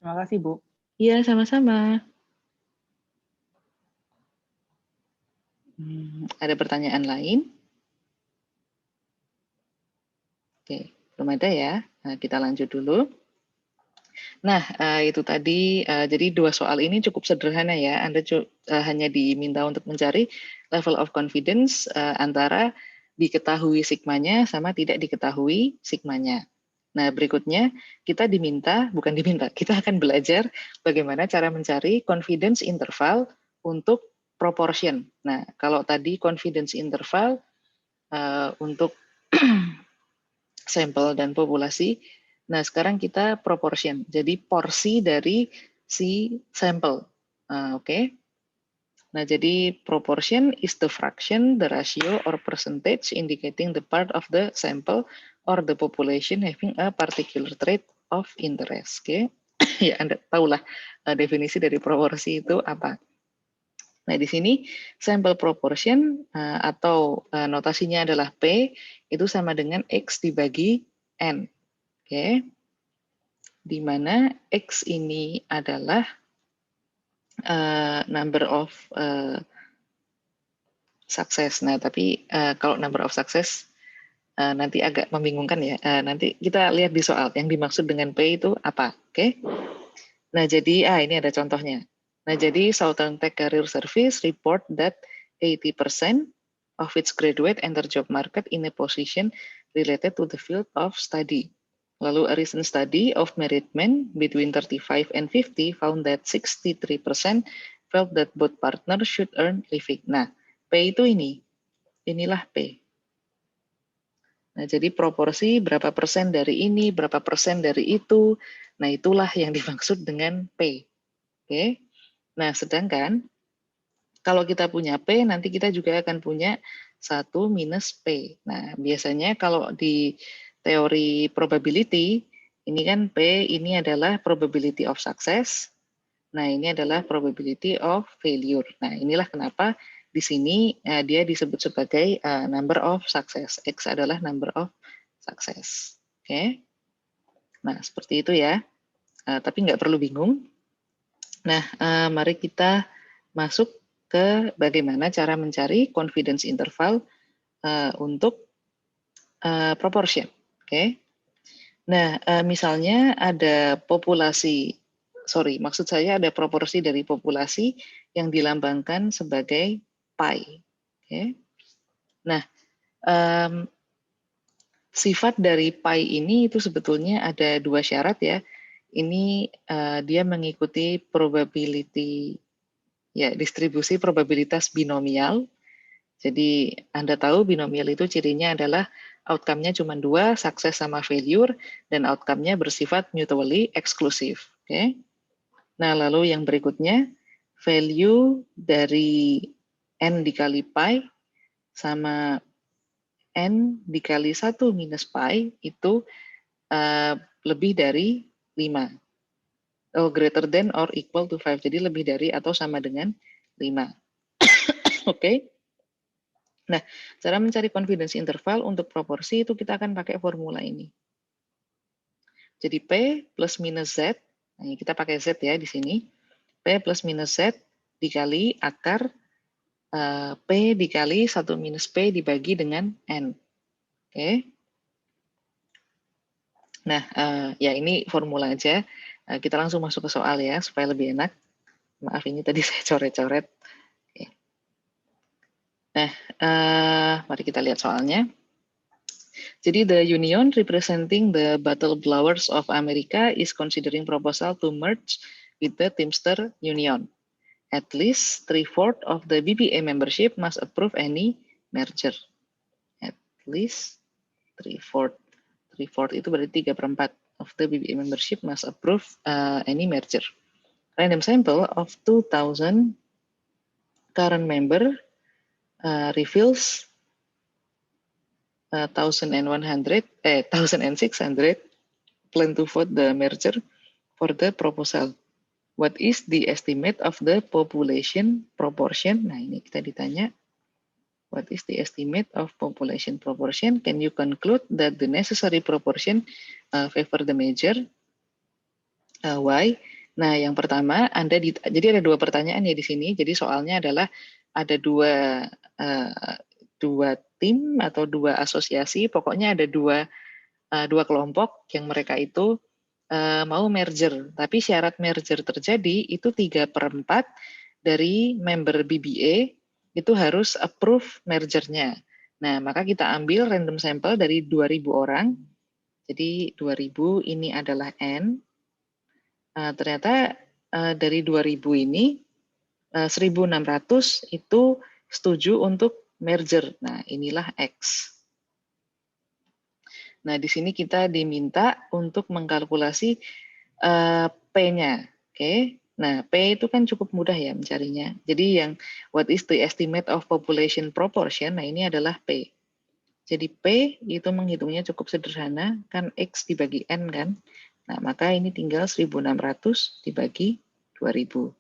Terima kasih, Bu. Iya, sama-sama. Ada pertanyaan lain? Oke, belum ada ya. Nah, kita lanjut dulu. Nah, itu tadi, jadi 2 soal ini cukup sederhana ya. Anda hanya diminta untuk mencari level of confidence antara diketahui sigmanya sama tidak diketahui sigmanya. Nah, berikutnya kita bukan diminta, kita akan belajar bagaimana cara mencari confidence interval untuk proportion. Nah, kalau tadi confidence interval untuk sampel dan populasi, nah sekarang kita proportion, jadi porsi dari si sampel. Oke. Nah, jadi proportion is the fraction, the ratio, or percentage indicating the part of the sample or the population having a particular trait of interest. Oke. Ya, Anda tahulah definisi dari proporsi itu apa. Nah, di sini sample proportion atau notasinya adalah P itu sama dengan X dibagi N. Oke. Di mana X ini adalah number of success. Nah, tapi kalau number of success nanti agak membingungkan ya. Nanti kita lihat di soal yang dimaksud dengan P itu apa. Oke. Nah, jadi ini ada contohnya. Nah, jadi Southern Tech Career Service report that 80% of its graduate enter job market in a position related to the field of study. Lalu a recent study of married men between 35 and 50 found that 63% felt that both partners should earn living. Nah, P itu inilah P. Nah, jadi proporsi berapa persen dari ini, berapa persen dari itu. Nah, itulah yang dimaksud dengan P. Oke. Nah, sedangkan kalau kita punya P, nanti kita juga akan punya 1 minus P. Nah, biasanya kalau di teori probability, ini kan P ini adalah probability of success. Nah, ini adalah probability of failure. Nah, inilah kenapa di sini dia disebut sebagai number of success. X adalah number of success. Oke. Nah, seperti itu ya. Tapi nggak perlu bingung. Nah, mari kita masuk ke bagaimana cara mencari confidence interval untuk proportion. Oke. Nah, misalnya ada maksud saya ada proporsi dari populasi yang dilambangkan sebagai pi. Oke. Nah, sifat dari pi ini itu sebetulnya ada 2 syarat ya. Ini dia mengikuti probability distribusi probabilitas binomial. Jadi Anda tahu binomial itu cirinya adalah outcome-nya cuma 2, sukses sama failure, dan outcome-nya bersifat mutually exclusive. Oke. Nah, lalu yang berikutnya, value dari N dikali pi sama N dikali 1 minus pi itu lebih dari 5. Greater than or equal to 5. Jadi lebih dari atau sama dengan 5. Oke. Nah, cara mencari confidence interval untuk proporsi itu kita akan pakai formula ini. Jadi P plus minus Z, nah kita pakai Z ya di sini. P plus minus Z dikali akar P dikali 1 minus P dibagi dengan N. Oke. Nah, ya ini formula aja. Kita langsung masuk ke soal ya, supaya lebih enak. Maaf, ini tadi saya coret-coret. Oke. Nah, mari kita lihat soalnya. Jadi, the union representing the battle blowers of America is considering proposal to merge with the Teamster Union. At least 3/4 of the BBA membership must approve any merger. At least 3/4. 3/4 itu berarti 3/4 of the BBA membership must approve any merger. Random sample of 2,000 current member reveals 1,600 plan to vote the merger for the proposal. What is the estimate of the population proportion? Nah, ini kita ditanya. What is the estimate of population proportion? Can you conclude that the necessary proportion favor the merger? Why? Nah, yang pertama, jadi ada dua pertanyaan ya di sini. Jadi soalnya adalah ada dua tim atau dua asosiasi. Pokoknya ada dua kelompok yang mereka itu mau merger, tapi syarat merger terjadi itu 3/4 dari member BBA itu harus approve mergernya. Nah, maka kita ambil random sampel dari 2.000 orang. Jadi 2.000 ini adalah N. Ternyata dari 2.000 ini 1.600 itu setuju untuk merger. Nah, inilah X. Nah, di sini kita diminta untuk mengkalkulasi P-nya. Oke. Nah, P itu kan cukup mudah ya mencarinya. Jadi yang what is the estimate of population proportion? Nah, ini adalah P. Jadi P itu menghitungnya cukup sederhana, kan X dibagi N kan. Nah, maka ini tinggal 1.600 dibagi 2.000.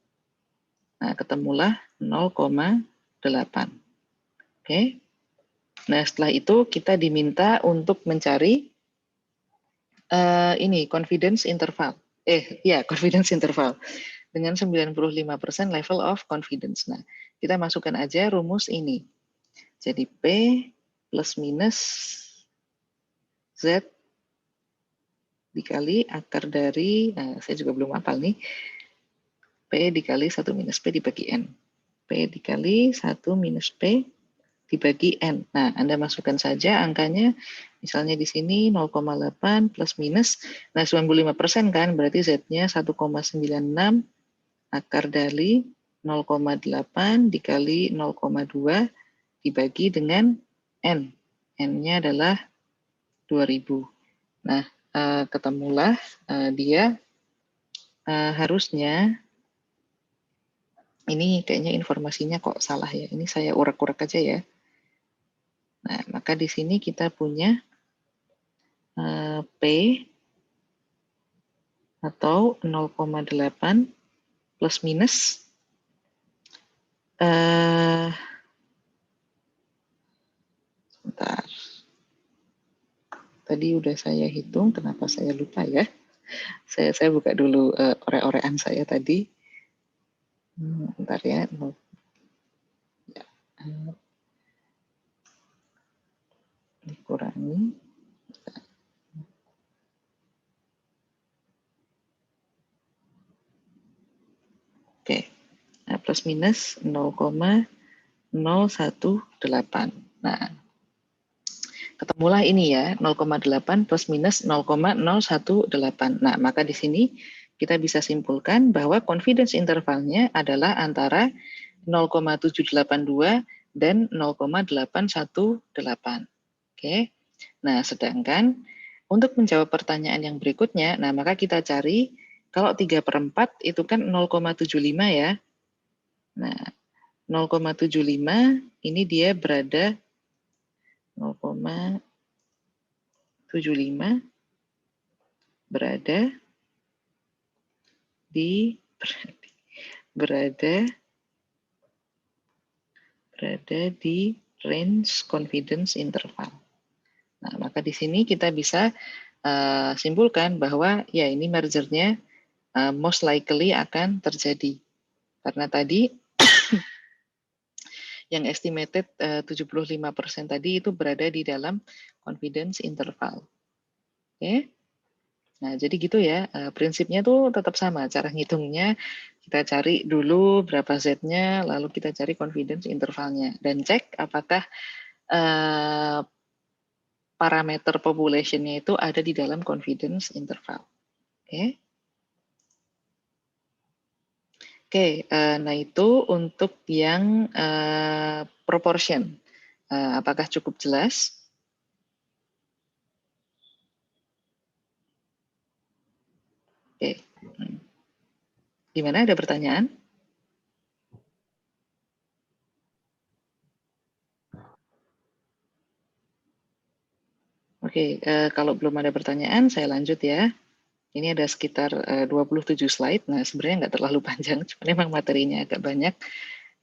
Nah, ketemulah 0,8. Oke. Nah, setelah itu kita diminta untuk mencari ini confidence interval. Confidence interval dengan 95% level of confidence. Nah, kita masukkan aja rumus ini. Jadi P plus minus Z dikali akar dari, saya juga belum hafal nih, P dikali 1 minus P dibagi N. P dikali 1 minus P dibagi N. Nah, Anda masukkan saja angkanya, misalnya di sini 0,8 plus minus, nah 95% kan, berarti Z-nya 1,96 akar dari 0,8 dikali 0,2 dibagi dengan N. N-nya adalah 2.000. Nah, ketemulah dia harusnya, ini kayaknya informasinya kok salah ya, ini saya urak-urak aja ya. Nah, maka di sini kita punya P atau 0,8 plus minus sebentar. Tadi udah saya hitung, kenapa saya lupa ya? Saya buka dulu ore-orean saya tadi. Bentar ya. Dikurangi. Oke. Nah, plus minus 0,018. Nah, ketemulah ini ya, 0,8 plus minus 0,018. Nah, maka di sini kita bisa simpulkan bahwa confidence intervalnya adalah antara 0,782 dan 0,818. Oke. Nah, sedangkan untuk menjawab pertanyaan yang berikutnya, nah maka kita cari kalau 3/4 itu kan 0,75 ya. Nah, 0,75 ini dia berada 0,75 berada di range confidence interval. Nah, maka di sini kita bisa simpulkan bahwa ya ini mergernya most likely akan terjadi. Karena tadi yang estimated 75% tadi itu berada di dalam confidence interval. Oke. Nah, jadi gitu ya, prinsipnya tuh tetap sama, cara ngitungnya kita cari dulu berapa Z-nya, lalu kita cari confidence intervalnya, dan cek apakah parameter population-nya itu ada di dalam confidence interval. Oke. Oke, nah itu untuk yang proportion. Apakah cukup jelas? Oke. Gimana, ada pertanyaan? Oke, kalau belum ada pertanyaan, saya lanjut ya. Ini ada sekitar 27 slide. Nah, sebenarnya nggak terlalu panjang, cuma memang materinya agak banyak.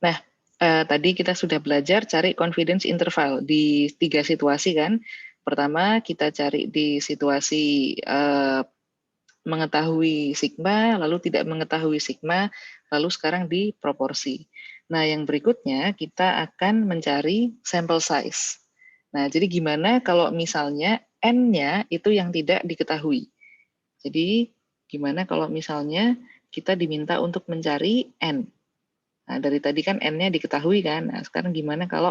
Nah, tadi kita sudah belajar cari confidence interval di 3 situasi kan. Pertama, kita cari di situasi mengetahui sigma, lalu tidak mengetahui sigma, lalu sekarang di proporsi. Nah, yang berikutnya kita akan mencari sample size. Nah, jadi gimana kalau misalnya N-nya itu yang tidak diketahui? Jadi, gimana kalau misalnya kita diminta untuk mencari N? Nah, dari tadi kan N-nya diketahui kan, nah sekarang gimana kalau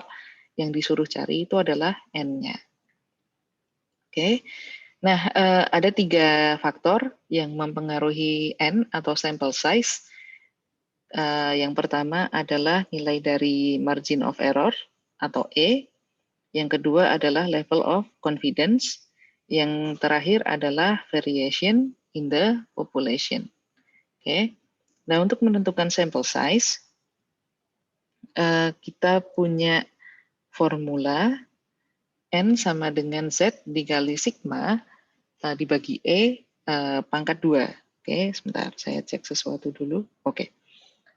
yang disuruh cari itu adalah N-nya? Oke, nah ada 3 faktor yang mempengaruhi N atau sample size. Yang pertama adalah nilai dari margin of error atau E. Yang kedua adalah level of confidence. Yang terakhir adalah variation in the population. Oke. Nah, untuk menentukan sample size, kita punya formula N sama dengan Z dikali sigma dibagi E pangkat 2. Oke, sebentar saya cek sesuatu dulu. Oke.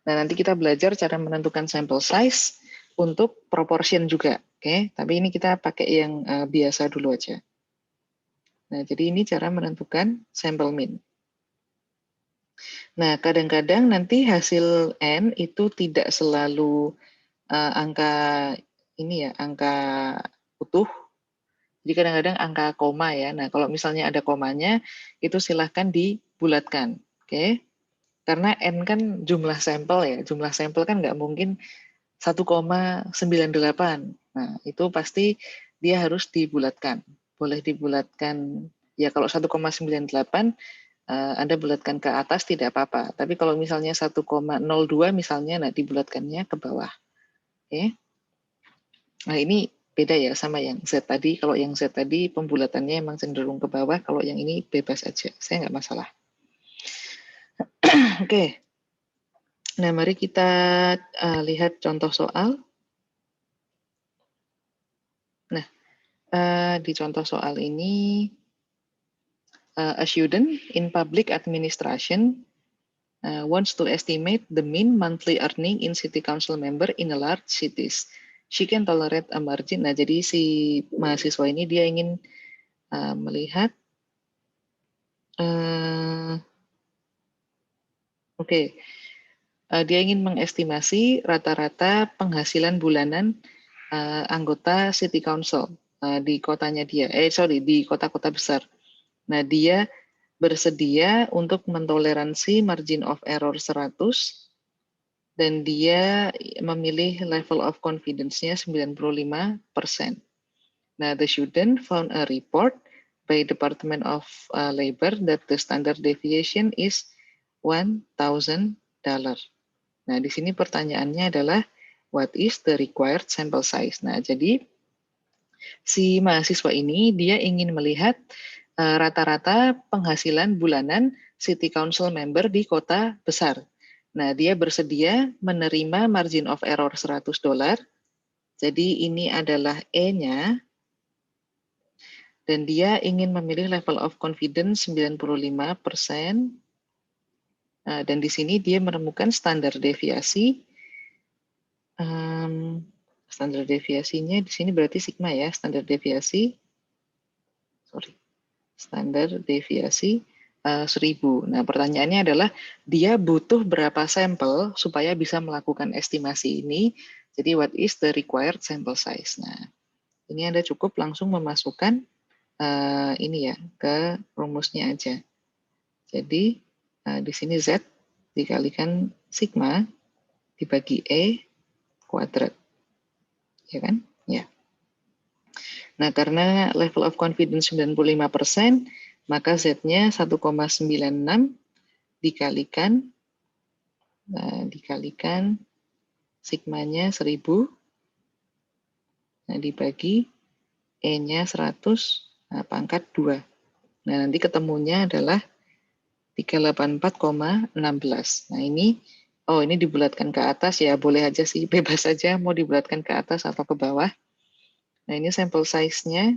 Nah, nanti kita belajar cara menentukan sample size untuk proportion juga. Oke, tapi ini kita pakai yang biasa dulu aja. Nah, jadi ini cara menentukan sample mean. Nah, kadang-kadang nanti hasil N itu tidak selalu angka ini ya, angka utuh. Jadi kadang-kadang angka koma ya. Nah, kalau misalnya ada komanya, itu silahkan dibulatkan. Oke. Karena N kan jumlah sampel ya. Jumlah sampel kan nggak mungkin 1,98. Nah, itu pasti dia harus dibulatkan. Boleh dibulatkan, ya kalau 1,98, Anda bulatkan ke atas tidak apa-apa. Tapi kalau misalnya 1,02 misalnya, nah dibulatkannya ke bawah. Oke. Nah, ini beda ya sama yang Z tadi. Kalau yang Z tadi pembulatannya emang cenderung ke bawah, kalau yang ini bebas aja. Saya nggak masalah. Oke. Nah, mari kita lihat contoh soal. Nah, di contoh soal ini, a student in public administration wants to estimate the mean monthly earning in city council member in a large cities. She can tolerate a margin. Nah, jadi si mahasiswa ini dia ingin melihat, dia ingin mengestimasi rata-rata penghasilan bulanan anggota city council di kotanya dia. Di kota-kota besar. Nah, dia bersedia untuk mentoleransi margin of error 100 dan dia memilih level of confidence-nya 95%. Nah, the student found a report by Department of Labor that the standard deviation is $1,000. Nah, di sini pertanyaannya adalah what is the required sample size? Nah, jadi si mahasiswa ini dia ingin melihat rata-rata penghasilan bulanan city council member di kota besar. Nah, dia bersedia menerima margin of error $100. Jadi ini adalah E-nya. Dan dia ingin memilih level of confidence 95%. Dan di sini dia menemukan standar deviasi. Standar deviasinya di sini berarti sigma ya, standar deviasi. Standar deviasi 1000. Nah, pertanyaannya adalah dia butuh berapa sampel supaya bisa melakukan estimasi ini. Jadi what is the required sample size? Nah, ini Anda cukup langsung memasukkan ini ya ke rumusnya aja. Jadi di sini Z dikalikan sigma dibagi E kuadrat. Ya kan? Ya. Nah, karena level of confidence 95%, maka Z-nya 1,96 dikalikan sigmanya 1000, nah dibagi E-nya 100, nah pangkat 2. Nah, nanti ketemunya adalah 384,16. Nah, ini dibulatkan ke atas ya, boleh aja sih, bebas aja mau dibulatkan ke atas atau ke bawah. Nah, ini sampel size-nya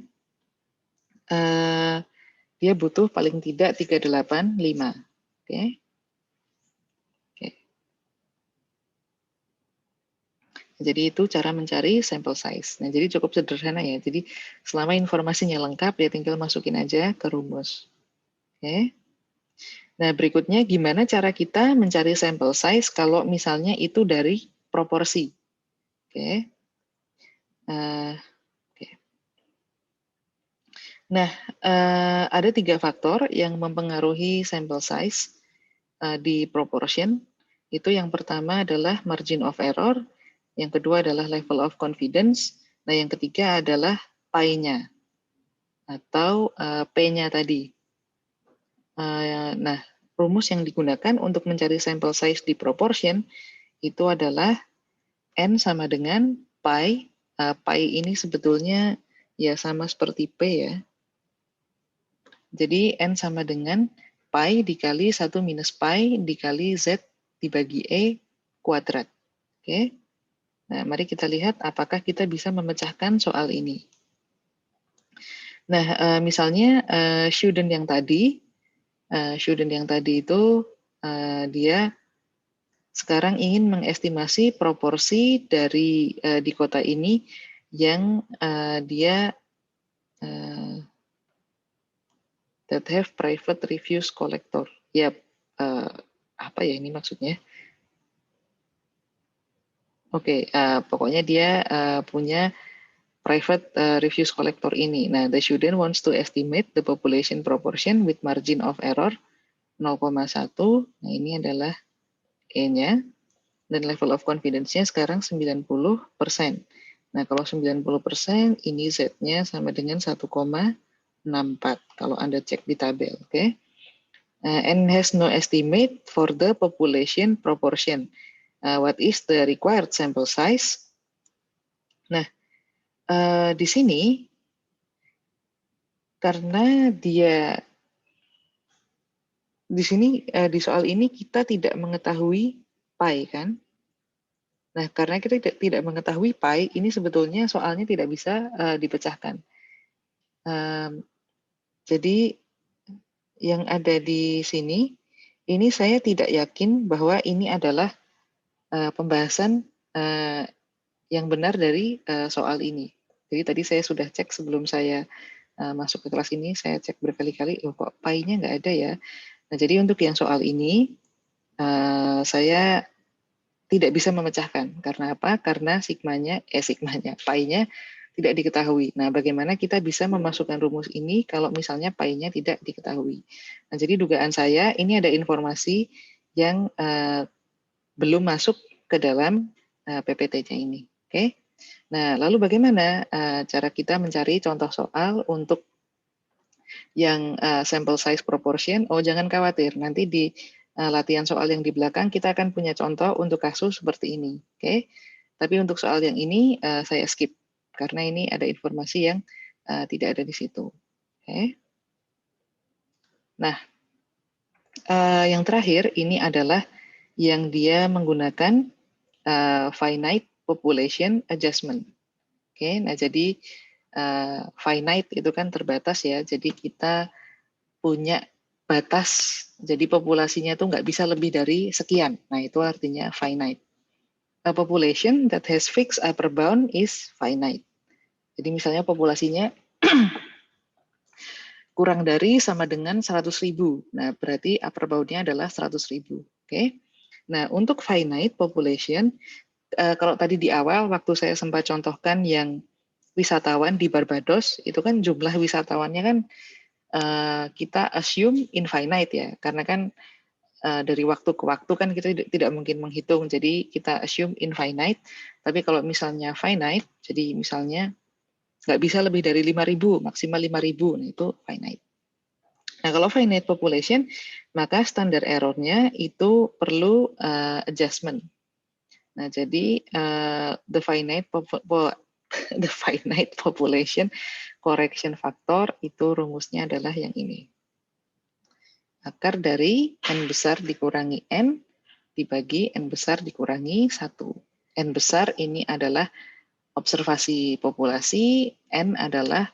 dia butuh paling tidak 385. Oke. Jadi itu cara mencari sampel size. Nah, jadi cukup sederhana ya. Jadi selama informasinya lengkap, ya tinggal masukin aja ke rumus. Oke. Nah, berikutnya gimana cara kita mencari sampel size kalau misalnya itu dari proporsi. Oke. Oke. Nah, ada 3 faktor yang mempengaruhi sampel size di proportion. Itu yang pertama adalah margin of error, yang kedua adalah level of confidence, nah yang ketiga adalah pi-nya atau P-nya tadi. Nah, rumus yang digunakan untuk mencari sampel size di proportion itu adalah N sama dengan pi. Pi ini sebetulnya ya sama seperti P ya. Jadi N sama dengan pi dikali 1 minus pi dikali Z dibagi E kuadrat. Oke. Nah, mari kita lihat apakah kita bisa memecahkan soal ini. Nah, misalnya student yang tadi itu dia sekarang ingin mengestimasi proporsi dari di kota ini yang dia that have private refuse collector. Ya, apa ya ini maksudnya? Oke, pokoknya dia punya private refuse collector ini. Nah, the student wants to estimate the population proportion with margin of error 0,1. Nah, ini adalah E-nya. Dan level of confidence-nya sekarang 90%. Nah, kalau 90%, ini Z-nya sama dengan 1,64 kalau Anda cek di tabel. Oke. And has no estimate for the population proportion. What is the required sample size? Nah, di sini karena dia di sini di soal ini kita tidak mengetahui pi kan. Nah, karena kita tidak mengetahui pi, ini sebetulnya soalnya tidak bisa dipecahkan. Jadi yang ada di sini ini saya tidak yakin bahwa ini adalah pembahasan yang benar dari soal ini. Jadi tadi saya sudah cek sebelum saya masuk ke kelas ini, saya cek berkali-kali, loh kok pi-nya nggak ada ya. Nah, jadi untuk yang soal ini, saya tidak bisa memecahkan. Karena apa? Karena pi-nya tidak diketahui. Nah, bagaimana kita bisa memasukkan rumus ini kalau misalnya pi-nya tidak diketahui. Nah, jadi dugaan saya ini ada informasi yang belum masuk ke dalam PPT-nya ini. Oke. Nah, lalu bagaimana cara kita mencari contoh soal untuk yang sample size proportion? Oh, jangan khawatir, nanti di latihan soal yang di belakang kita akan punya contoh untuk kasus seperti ini. Oke. Tapi untuk soal yang ini saya skip karena ini ada informasi yang tidak ada di situ. Oke. Nah, yang terakhir ini adalah yang dia menggunakan finite population adjustment. Oke, nah jadi finite itu kan terbatas ya, jadi kita punya batas, jadi populasinya itu nggak bisa lebih dari sekian. Nah itu artinya finite. A population that has fixed upper bound is finite. Jadi misalnya populasinya kurang dari sama dengan 100.000. Nah berarti upper bound-nya adalah 100.000. Oke. Nah untuk finite population, kalau tadi di awal waktu saya sempat contohkan yang wisatawan di Barbados, itu kan jumlah wisatawannya kan kita assume infinite ya, karena kan dari waktu ke waktu kan kita tidak mungkin menghitung, jadi kita assume infinite. Tapi kalau misalnya finite, jadi misalnya nggak bisa lebih dari 5.000, maksimal 5.000, nah itu finite. Nah kalau finite population, maka standar error-nya itu perlu adjustment. Nah, jadi the finite population correction factor itu rumusnya adalah yang ini. Akar dari N besar dikurangi N dibagi N besar dikurangi 1. N besar ini adalah observasi populasi, N adalah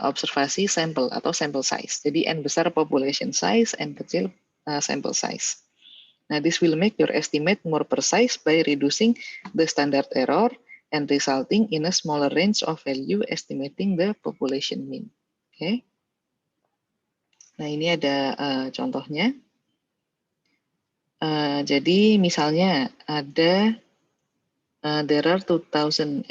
observasi sampel atau sample size. Jadi N besar population size, N kecil sample size. Nah, this will make your estimate more precise by reducing the standard error and resulting in a smaller range of value estimating the population mean. Oke. Nah, ini ada contohnya. Jadi misalnya ada there are 250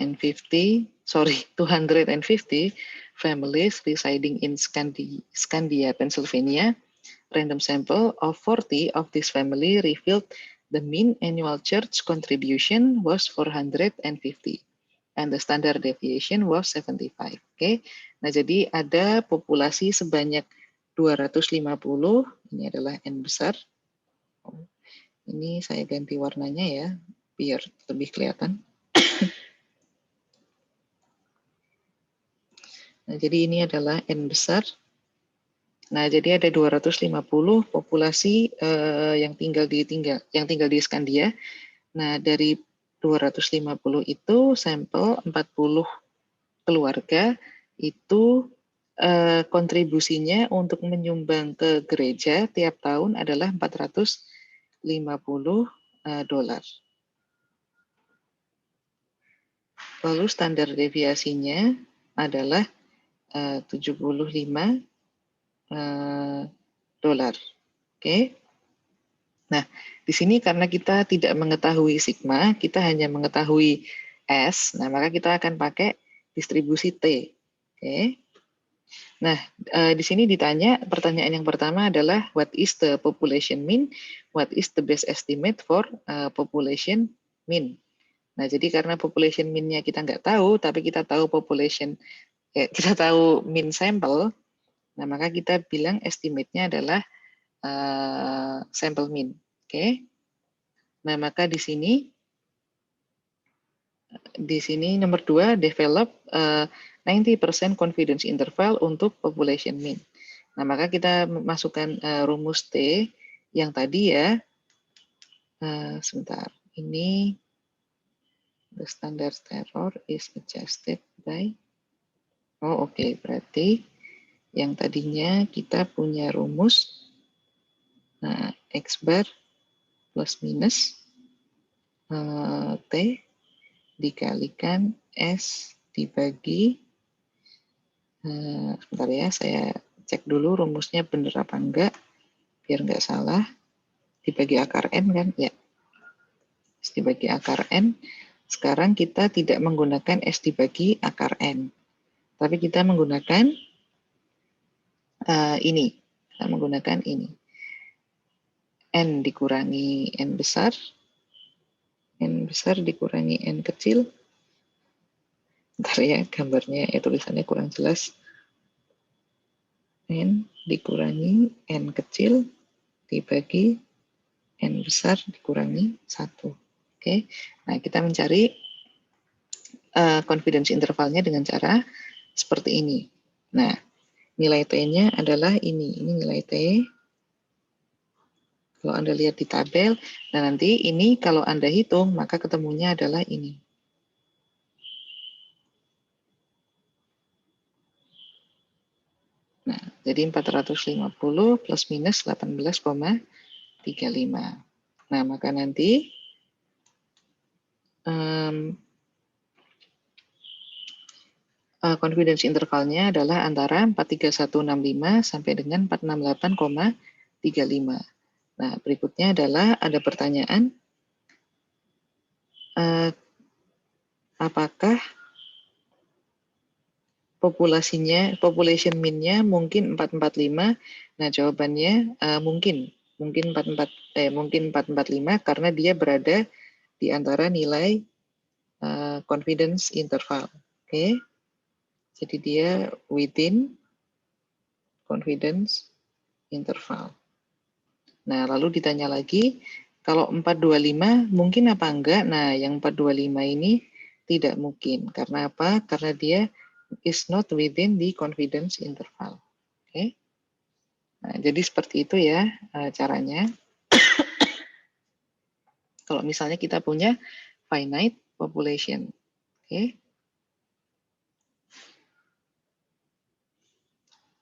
families residing in Scandia, Pennsylvania. Random sample of 40 of this family revealed the mean annual church contribution was 450 and the standard deviation was 75. Oke. Nah, jadi ada populasi sebanyak 250, ini adalah N besar. Ini saya ganti warnanya ya, biar lebih kelihatan. Nah, jadi ini adalah N besar. Nah, jadi ada 250 populasi yang tinggal di Scandia. Nah, dari 250 itu sampel 40 keluarga itu kontribusinya untuk menyumbang ke gereja tiap tahun adalah $450. Lalu standar deviasinya adalah 75 dolar. Oke. Nah, di sini karena kita tidak mengetahui sigma, kita hanya mengetahui S, nah maka kita akan pakai distribusi T. Oke. Nah, di sini ditanya, pertanyaan yang pertama adalah what is the population mean? What is the best estimate for population mean? Nah, jadi karena population mean-nya kita nggak tahu, tapi kita tahu kita tahu mean sample, nah maka kita bilang estimate-nya adalah sample mean. Oke. Nah, maka di sini nomor 2 develop 90% confidence interval untuk population mean. Nah, maka kita masukkan rumus T yang tadi ya. Sebentar. Ini the standard error is adjusted by oke. Berarti yang tadinya kita punya rumus X bar plus minus T dikalikan S dibagi, sebentar ya, saya cek dulu rumusnya benar apa enggak, biar enggak salah, dibagi akar N kan, ya, S dibagi akar N. Sekarang kita tidak menggunakan S dibagi akar N, tapi kita menggunakan ini, N dikurangi N besar dikurangi N kecil. Bentar ya, gambarnya tulisannya kurang jelas. N dikurangi N kecil dibagi N besar dikurangi 1. Oke. Nah, kita mencari confidence intervalnya dengan cara seperti ini. Nah, nilai T-nya adalah ini. Ini nilai T. Kalau Anda lihat di tabel, nah nanti ini kalau Anda hitung, maka ketemunya adalah ini. Nah, jadi 450 plus minus 18,35. Nah, maka nanti confidence intervalnya adalah antara 43165 sampai dengan 468,35. Nah, berikutnya adalah ada pertanyaan, apakah population mean-nya mungkin 445? Nah, jawabannya mungkin 445 karena dia berada di antara nilai confidence interval. Oke. Jadi dia within confidence interval. Nah, lalu ditanya lagi, kalau 425 mungkin apa enggak? Nah, yang 425 ini tidak mungkin. Karena apa? Karena dia is not within the confidence interval. Oke. Nah, jadi seperti itu ya caranya. Kalau misalnya kita punya finite population. Oke.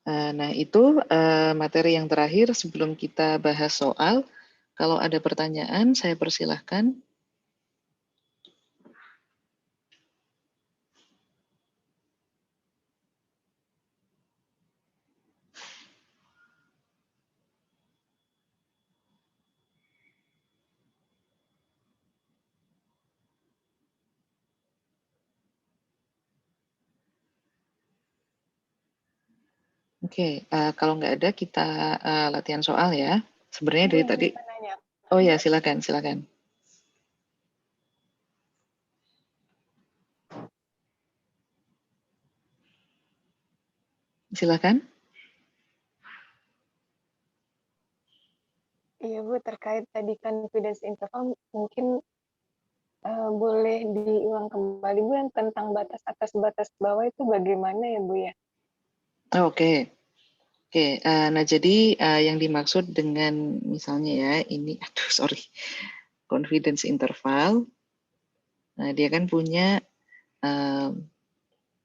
Nah, itu materi yang terakhir sebelum kita bahas soal. Kalau ada pertanyaan, saya persilahkan. Oke, kalau nggak ada kita latihan soal ya. Sebenarnya dari tadi. Oh ya, silakan, silakan. Silakan. Iya Bu, terkait tadi confidence interval mungkin boleh diulang kembali Bu yang tentang batas atas batas bawah itu bagaimana ya Bu ya? Oke. Oke, nah jadi yang dimaksud dengan misalnya ya ini, sorry, confidence interval. Nah dia kan punya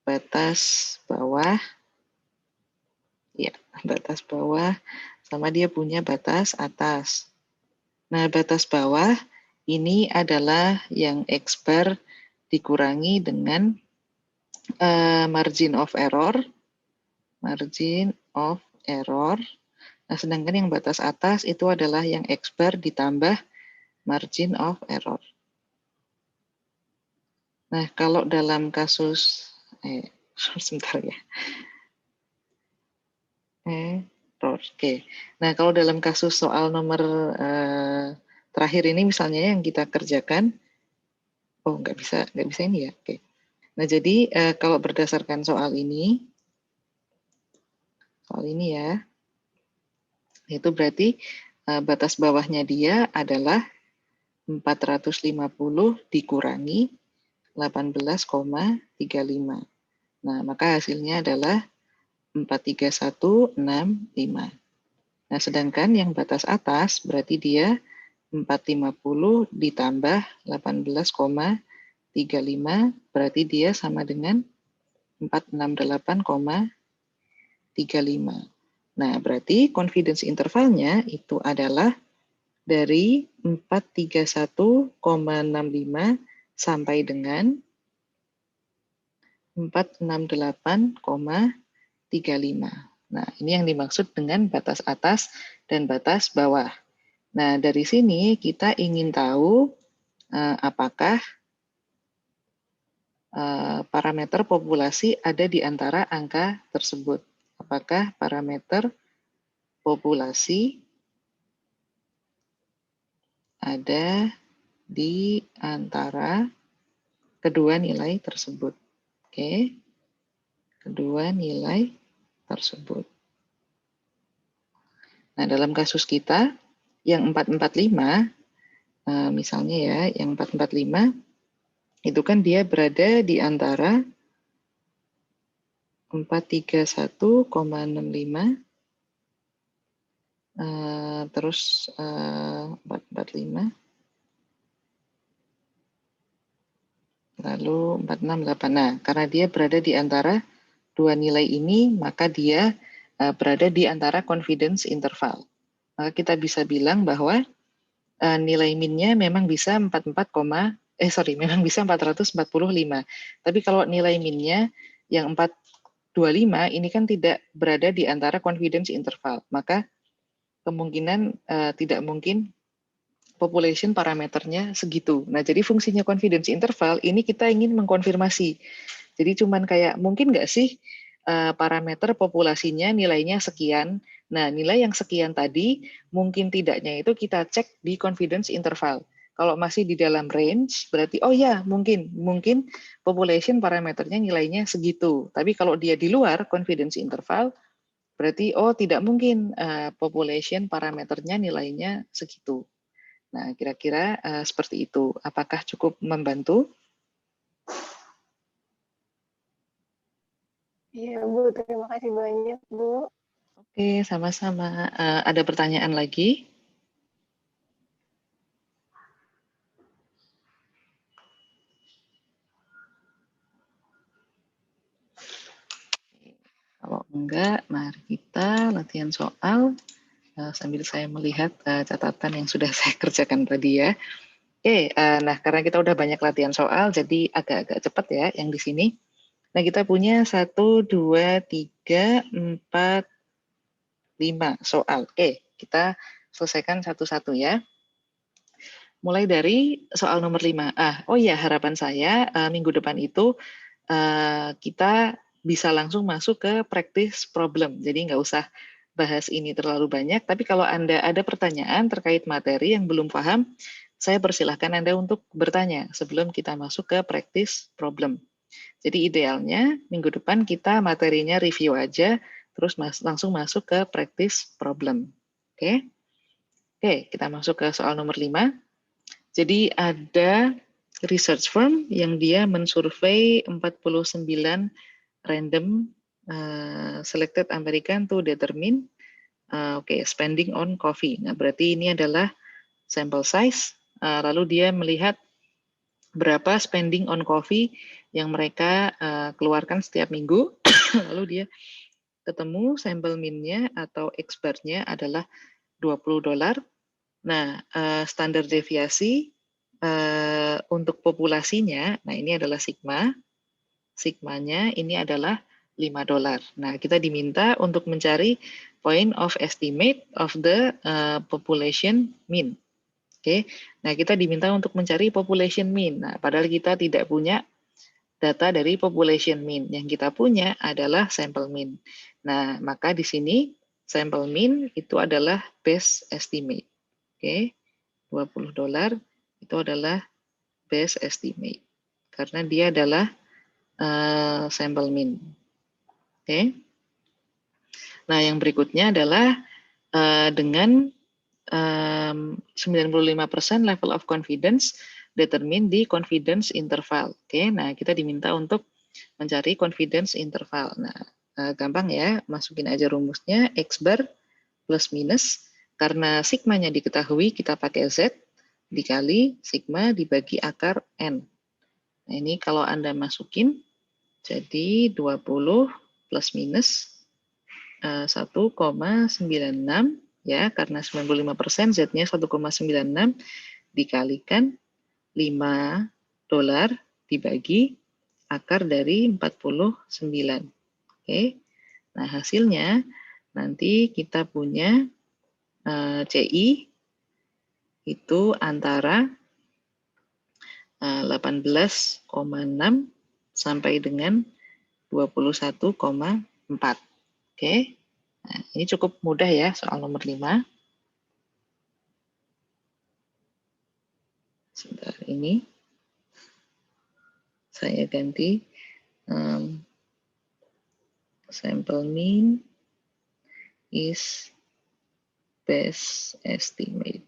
batas bawah, ya batas bawah, sama dia punya batas atas. Nah batas bawah ini adalah yang X bar dikurangi dengan margin of error, Nah, sedangkan yang batas atas itu adalah yang X bar ditambah margin of error. Nah, kalau dalam kasus, sebentar ya. Error, oke. Nah, kalau dalam kasus soal nomor terakhir ini misalnya yang kita kerjakan, oh nggak bisa ini ya, oke. Nah, jadi kalau berdasarkan soal ini ya, itu berarti batas bawahnya dia adalah 450 dikurangi 18,35. Nah, maka hasilnya adalah 43165. Nah, sedangkan yang batas atas berarti dia 450 ditambah 18,35 berarti dia sama dengan 468,35. Nah, berarti confidence intervalnya itu adalah dari 431,65 sampai dengan 468,35. Nah, ini yang dimaksud dengan batas atas dan batas bawah. Nah, dari sini kita ingin tahu apakah parameter populasi ada di antara angka tersebut. Apakah parameter populasi ada di antara kedua nilai tersebut. Oke, kedua nilai tersebut. Nah, dalam kasus kita, yang 445, misalnya ya, yang 445, itu kan dia berada di antara 431,65, terus 445, lalu 468. Nah, karena dia berada di antara dua nilai ini, maka dia berada di antara confidence interval. Maka kita bisa bilang bahwa nilai min-nya memang bisa 445. Tapi kalau nilai min-nya yang 425 ini kan tidak berada di antara confidence interval. Maka kemungkinan tidak mungkin population parameternya segitu. Nah, jadi fungsinya confidence interval ini kita ingin mengkonfirmasi. Jadi cuman kayak mungkin nggak sih parameter populasinya nilainya sekian. Nah, nilai yang sekian tadi mungkin tidaknya itu kita cek di confidence interval. Kalau masih di dalam range, berarti oh ya mungkin population parameternya nilainya segitu. Tapi kalau dia di luar confidence interval, berarti oh tidak mungkin population parameternya nilainya segitu. Nah, kira-kira seperti itu. Apakah cukup membantu? Iya Bu, terima kasih banyak Bu. Oke, sama-sama. Ada pertanyaan lagi? Kalau enggak, mari kita latihan soal sambil saya melihat catatan yang sudah saya kerjakan tadi ya. Oke, nah karena kita udah banyak latihan soal, jadi agak-agak cepat ya yang di sini. Nah kita punya 1, 2, 3, 4, 5 soal. Oke, kita selesaikan satu-satu ya. Mulai dari soal nomor 5. Oh iya, harapan saya minggu depan itu kita bisa langsung masuk ke practice problem. Jadi nggak usah bahas ini terlalu banyak, tapi kalau Anda ada pertanyaan terkait materi yang belum paham, saya persilahkan Anda untuk bertanya sebelum kita masuk ke practice problem. Jadi idealnya minggu depan kita materinya review aja, terus langsung masuk ke practice problem. Oke? Oke, kita masuk ke soal nomor 5. Jadi ada research firm yang dia mensurvei 49 random selected American to determine spending on coffee. Nah, berarti ini adalah sample size. Lalu dia melihat berapa spending on coffee yang mereka keluarkan setiap minggu. Lalu dia ketemu sampel min-nya atau X-bar-nya adalah $20. Nah, standar deviasi untuk populasinya, nah ini adalah sigma. Sigmanya ini adalah $5. Nah, kita diminta untuk mencari point of estimate of the population mean. Oke, nah kita diminta untuk mencari population mean. Nah, padahal kita tidak punya data dari population mean. Yang kita punya adalah sample mean. Nah, maka di sini sample mean itu adalah best estimate. Oke, $20 itu adalah best estimate. Karena dia adalah sample mean. Oke. Nah, yang berikutnya adalah dengan 95% level of confidence determine the confidence interval. Oke, nah kita diminta untuk mencari confidence interval. Nah, gampang ya, masukin aja rumusnya X bar plus minus. Karena sigmanya diketahui, kita pakai Z dikali sigma dibagi akar N. Nah, ini kalau Anda masukin, jadi 20 plus minus 1,96 ya, karena 95% Z-nya 1,96 dikalikan $5 dibagi akar dari 49. Oke. Nah, hasilnya nanti kita punya CI itu antara 18,6 sampai dengan 21,4. Oke. Nah, ini cukup mudah ya soal nomor 5. Sebentar, ini saya ganti sample mean is best estimate.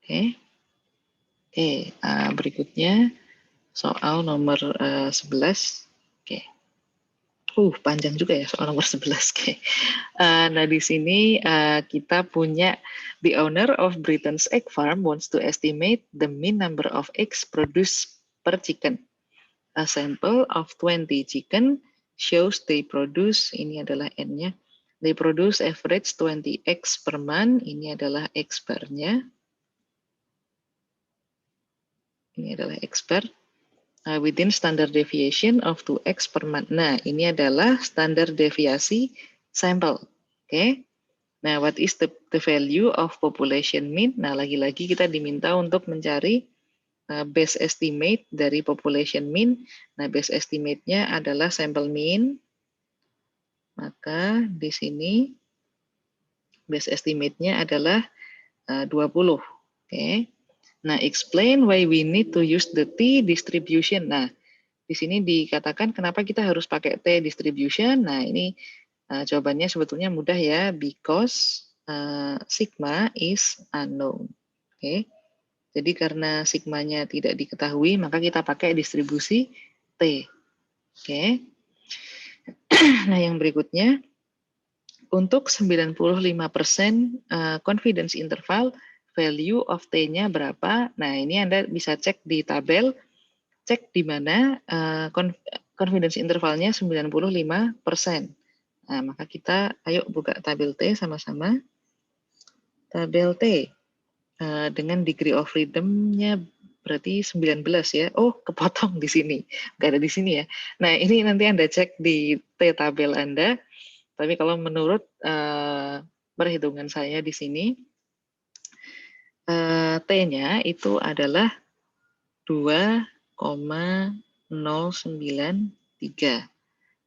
Oke. Oke, berikutnya soal nomor 11. Oke. Panjang juga ya soal nomor 11. Oke. Nah, di sini kita punya the owner of Britain's egg farm wants to estimate the mean number of eggs produced per chicken. A sample of 20 chicken shows they produce, ini adalah N-nya, they produce average 20 eggs per month, ini adalah X bar-nya. Ini adalah X bar. Within standard deviation of 2x per month. Nah, ini adalah standar deviasi sampel. Oke. Nah, what is the value of population mean? Nah, lagi-lagi kita diminta untuk mencari best estimate dari population mean. Nah, best estimate-nya adalah sample mean. Maka di sini best estimate-nya adalah 20. Oke. Nah, explain why we need to use the T distribution. Nah, di sini dikatakan kenapa kita harus pakai T distribution. Nah, ini jawabannya sebetulnya mudah ya, because sigma is unknown. Oke. Jadi karena sigmanya tidak diketahui, maka kita pakai distribusi T. Oke. Nah, yang berikutnya, untuk 95% confidence interval, value of T-nya berapa? Nah, ini Anda bisa cek di tabel, cek di mana confidence intervalnya 95%. Nah, maka kita ayo buka tabel T sama-sama. Tabel T dengan degree of freedom-nya berarti 19 ya. Oh, kepotong di sini. Nggak ada di sini ya. Nah, ini nanti Anda cek di T tabel Anda. Tapi kalau menurut perhitungan saya di sini, T-nya itu adalah 2,093.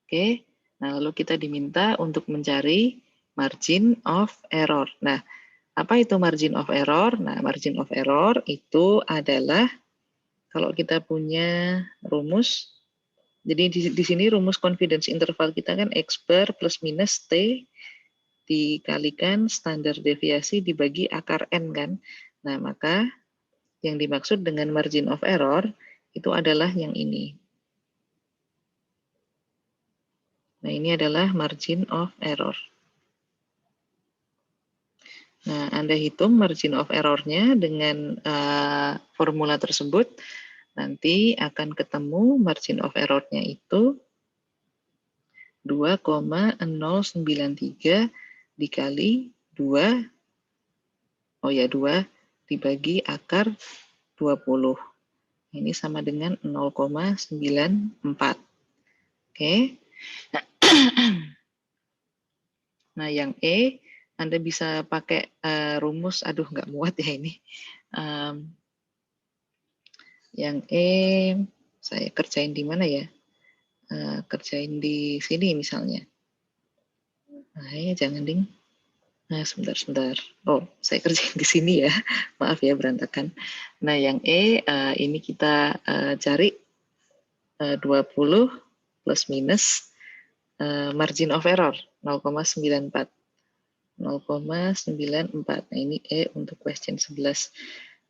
Oke. Nah, lalu kita diminta untuk mencari margin of error. Nah, apa itu margin of error? Nah, margin of error itu adalah kalau kita punya rumus, jadi di sini rumus confidence interval kita kan X bar plus minus T dikalikan standar deviasi dibagi akar N kan. Nah, maka yang dimaksud dengan margin of error itu adalah yang ini. Nah, ini adalah margin of error. Nah, Anda hitung margin of error-nya dengan formula tersebut, nanti akan ketemu margin of error-nya itu 2,093 dikali 2, 2 dibagi akar 20. Ini sama dengan 0,94. Oke. Nah, yang E, Anda bisa pakai rumus, aduh nggak muat ya ini. Yang E, saya kerjain di mana ya? Kerjain di sini misalnya. Nah, ya jangan ding. Nah, sebentar. Oh, saya kerjain di sini ya. Maaf ya, berantakan. Nah, yang E, ini kita cari 20 plus minus margin of error 0,94. 0,94. Nah, ini E untuk question 11.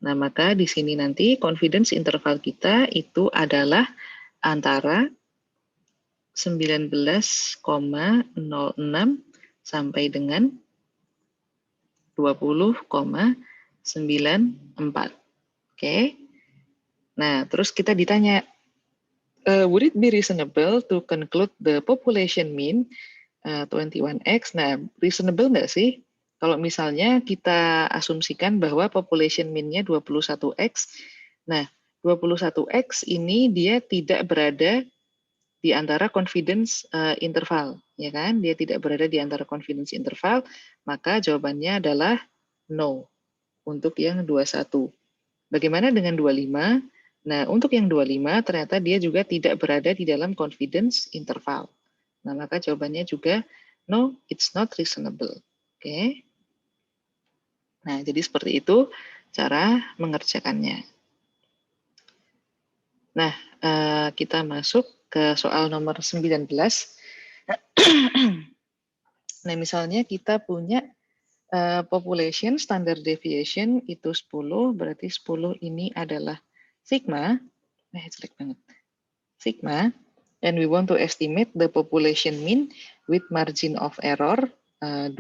Nah, maka di sini nanti confidence interval kita itu adalah antara 19,06 sampai dengan 20,94. Oke. Nah, terus kita ditanya, would it be reasonable to conclude the population mean 21x? Nah, reasonable nggak sih? Kalau misalnya kita asumsikan bahwa population mean-nya 21x, nah 21x ini dia tidak berada di antara confidence interval, ya kan? Dia tidak berada di antara confidence interval, maka jawabannya adalah no untuk yang 21. Bagaimana dengan 25? Nah, untuk yang 25 ternyata dia juga tidak berada di dalam confidence interval. Nah, maka jawabannya juga no, it's not reasonable. Oke. Nah, jadi seperti itu cara mengerjakannya. Nah, kita masuk ke soal nomor 19. Nah, misalnya kita punya population standard deviation itu 10, berarti 10 ini adalah sigma. Jelek banget. Sigma, and we want to estimate the population mean with margin of error 2,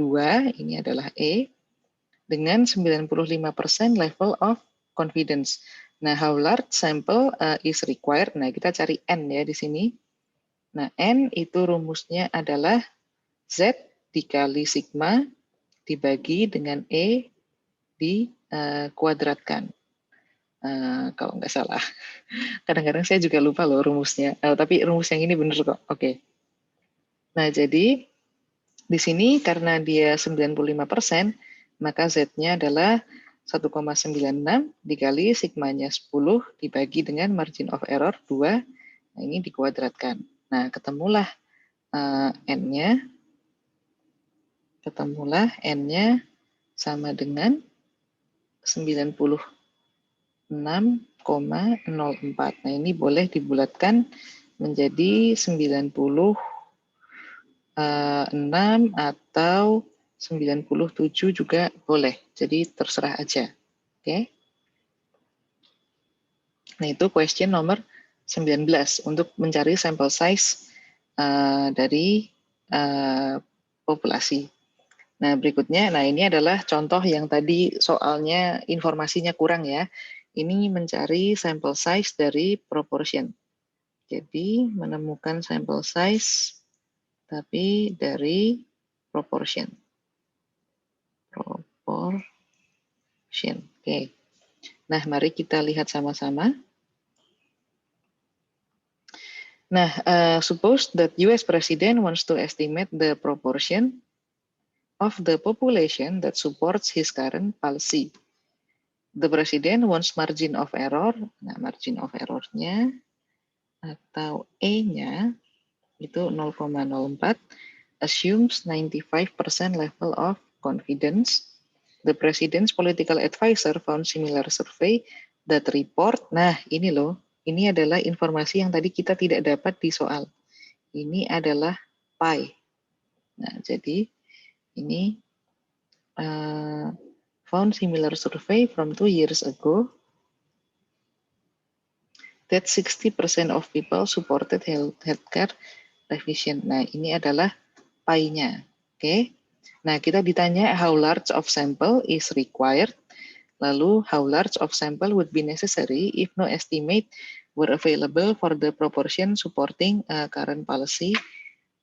ini adalah E, dengan 95% level of confidence. Nah, how large sample is required? Nah, kita cari N ya di sini. Nah, N itu rumusnya adalah Z dikali sigma dibagi dengan E dikuadratkan. Kalau nggak salah. Kadang-kadang saya juga lupa loh rumusnya. Tapi rumus yang ini benar kok. Oke. Nah, jadi di sini karena dia 95%, maka Z-nya adalah 1,96 dikali sigmanya 10 dibagi dengan margin of error 2. Nah, ini dikuadratkan. Nah, ketemulah N-nya. Sama dengan 96,04. Nah, ini boleh dibulatkan menjadi 96 atau 97 juga boleh. Jadi terserah aja. Oke. Nah, itu question nomor 19 untuk mencari sampel size dari populasi. Nah, berikutnya, ini adalah contoh yang tadi soalnya informasinya kurang ya. Ini mencari sampel size dari proportion. Jadi menemukan sample size tapi dari proportion. Oke. Nah, mari kita lihat sama-sama. Nah, suppose that US President wants to estimate the proportion of the population that supports his current policy. The President wants margin of error. Nah, margin of error-nya atau E-nya itu 0,04, assumes 95% level of confidence. The President's political advisor found similar survey that report. Nah, ini loh, ini adalah informasi yang tadi kita tidak dapat di soal. Ini adalah pi. Nah, jadi ini found similar survey from 2 years ago that 60% of people supported healthcare revision. Nah, ini adalah pi-nya. Oke. Nah, kita ditanya how large of sample is required. Lalu, how large of sample would be necessary if no estimate were available for the proportion supporting current policy.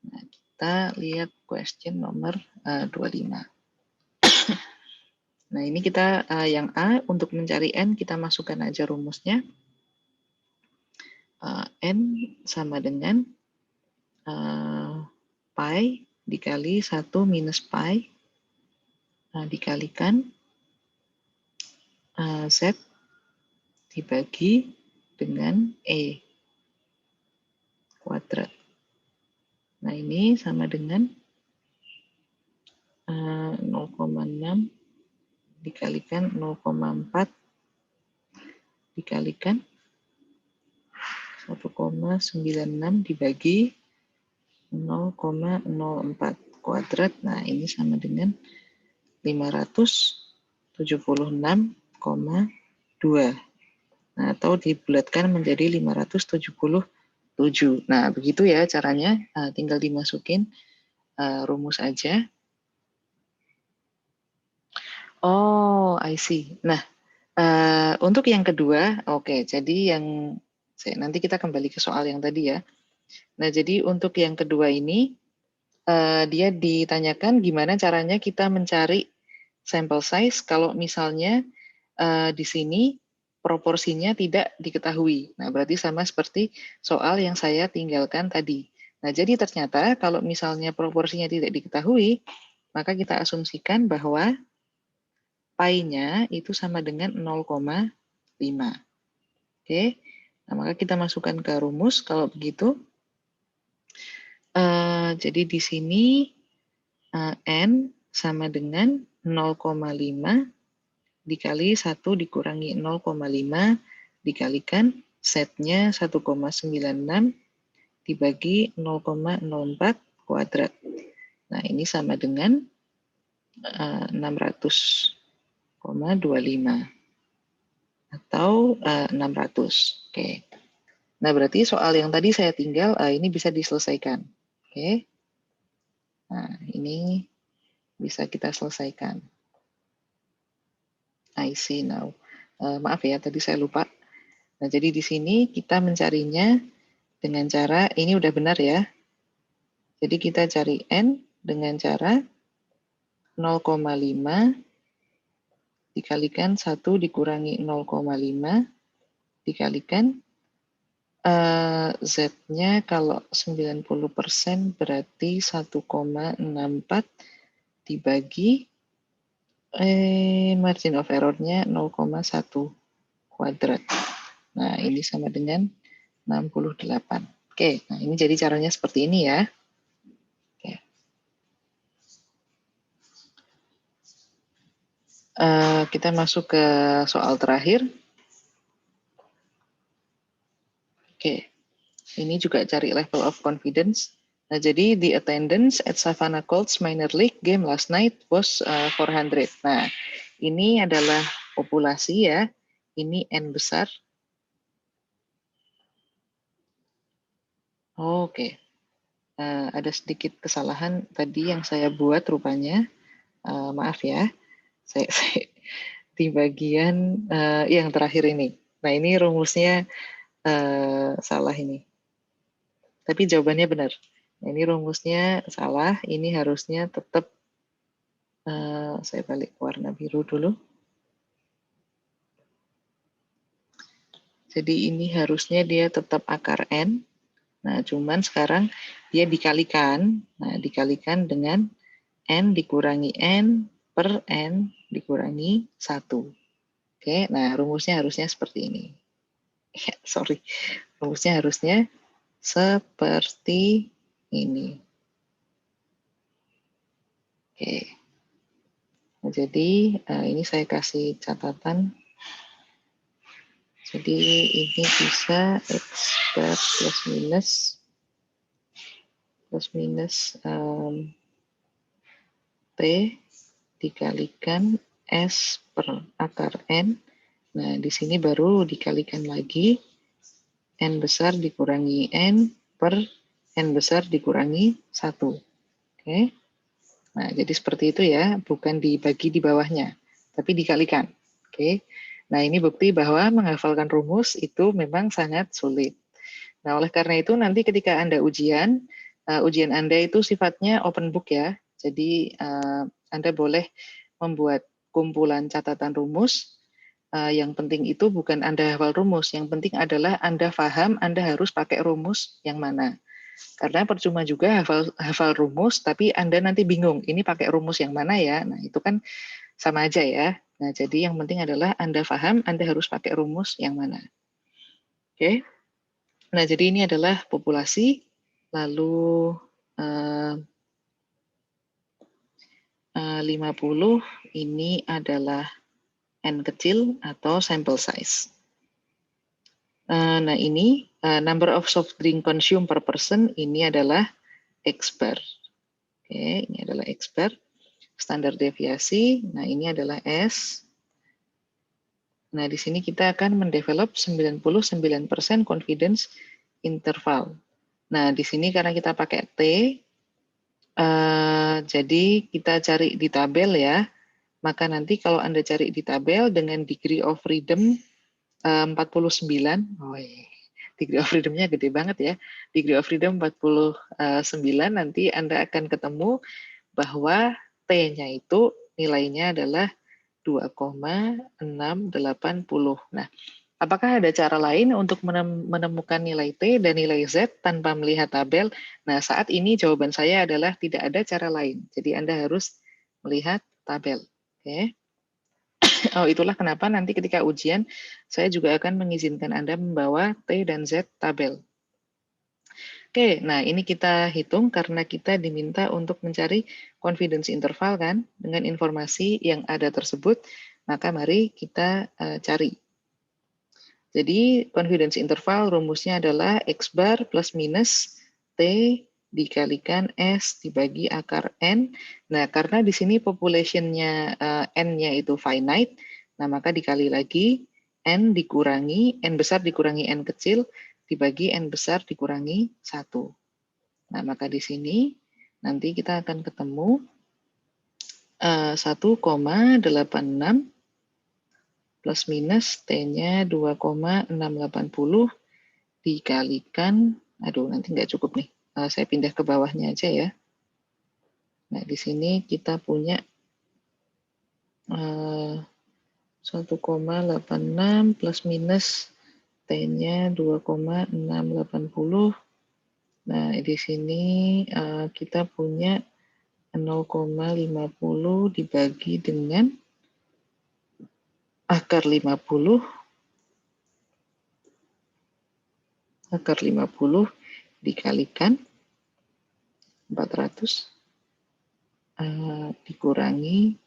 Nah, kita lihat question nomor 25. Nah, ini kita yang A, untuk mencari N, kita masukkan aja rumusnya. N sama dengan pi dikali 1 minus pi dikalikan Z dibagi dengan E kuadrat. Nah, ini sama dengan 0,6 dikalikan 0,4 dikalikan 1,96 dibagi 0,04 kuadrat. Nah, ini sama dengan 576,2. Nah, atau dibulatkan menjadi 577. Nah, begitu ya caranya. Tinggal dimasukin rumus aja. Oh, I see. Nah, untuk yang kedua, oke. Jadi nanti kita kembali ke soal yang tadi ya. Nah, jadi untuk yang kedua ini, dia ditanyakan gimana caranya kita mencari sample size kalau misalnya di sini proporsinya tidak diketahui. Nah, berarti sama seperti soal yang saya tinggalkan tadi. Nah, jadi ternyata kalau misalnya proporsinya tidak diketahui, maka kita asumsikan bahwa pi-nya itu sama dengan 0,5. Oke, nah, maka kita masukkan ke rumus kalau begitu. Jadi di sini N sama dengan 0,5 dikali 1 dikurangi 0,5 dikalikan Z-nya 1,96 dibagi 0,04 kuadrat. Nah, ini sama dengan 600,25 atau 600. Oke. Nah, berarti soal yang tadi saya tinggal ini bisa diselesaikan. Oke. Nah, ini bisa kita selesaikan. I see now. Maaf ya, tadi saya lupa. Nah, jadi di sini kita mencarinya dengan cara, ini udah benar ya. Jadi kita cari N dengan cara 0,5 dikalikan 1 dikurangi 0,5 dikalikan Z-nya kalau 90% berarti 1,64 dibagi margin of error-nya 0,1 kuadrat. Nah, ini sama dengan 68. Oke, nah ini jadi caranya seperti ini ya. Oke. Kita masuk ke soal terakhir. Oke, ini juga cari level of confidence. Nah, jadi the attendance at Savannah Colts Minor League game last night was 400. Nah, ini adalah populasi ya. Ini N besar. Oke. Ada sedikit kesalahan tadi yang saya buat rupanya. Maaf ya. Saya di bagian yang terakhir ini. Nah, ini rumusnya salah ini. Tapi jawabannya benar. Nah, ini rumusnya salah, ini harusnya tetap, saya balik warna biru dulu. Jadi ini harusnya dia tetap akar N. Nah, cuman sekarang dia dikalikan. Nah, dikalikan dengan N dikurangi N per N dikurangi 1. Oke, nah rumusnya harusnya seperti ini. Sorry, rumusnya harusnya seperti ini. Oke. Nah, jadi ini saya kasih catatan. Jadi ini bisa X bar plus minus T dikalikan S per akar N. Nah, di sini baru dikalikan lagi N besar dikurangi N per N besar dikurangi 1. Oke. Nah, jadi seperti itu ya, bukan dibagi di bawahnya, tapi dikalikan. Oke. Nah, ini bukti bahwa menghafalkan rumus itu memang sangat sulit. Nah, oleh karena itu nanti ketika Anda ujian, ujian Anda itu sifatnya open book ya. Jadi Anda boleh membuat kumpulan catatan rumus. Yang penting itu bukan Anda hafal rumus, yang penting adalah Anda paham Anda harus pakai rumus yang mana. Karena percuma juga hafal rumus, tapi Anda nanti bingung, ini pakai rumus yang mana ya? Nah, itu kan sama aja ya. Nah, jadi yang penting adalah Anda paham Anda harus pakai rumus yang mana. Oke. Nah, jadi ini adalah populasi, lalu 50 ini adalah N kecil atau sample size. Nah, ini number of soft drink consumed per person, ini adalah X bar. Oke, ini adalah X bar. Standar deviasi, nah ini adalah S. Nah, di sini kita akan mendevelop 99% confidence interval. Nah, di sini karena kita pakai T, jadi kita cari di tabel ya. Maka nanti kalau Anda cari di tabel dengan degree of freedom 49, degree of freedom-nya gede banget ya. Degree of freedom 49, nanti Anda akan ketemu bahwa T-nya itu nilainya adalah 2,680. Nah, apakah ada cara lain untuk menemukan nilai T dan nilai Z tanpa melihat tabel? Nah, saat ini jawaban saya adalah tidak ada cara lain. Jadi Anda harus melihat tabel. Oke. Oh, itulah kenapa nanti ketika ujian saya juga akan mengizinkan Anda membawa T dan Z tabel. Oke, nah ini kita hitung karena kita diminta untuk mencari confidence interval kan dengan informasi yang ada tersebut, maka mari kita cari. Jadi confidence interval rumusnya adalah X bar plus minus T dikalikan S dibagi akar N. Nah, karena di sini population-nya N-nya itu finite, nah maka dikali lagi N dikurangi, N besar dikurangi N kecil, dibagi N besar dikurangi 1. Nah, maka di sini nanti kita akan ketemu 1,86 plus minus T-nya 2,680 dikalikan, aduh nanti nggak cukup nih, saya pindah ke bawahnya aja ya. Nah, di sini kita punya 1,86 plus minus T-nya 2,680. Nah, di sini kita punya 0,50 dibagi dengan akar 50. Akar 50 dikalikan 400 dikurangi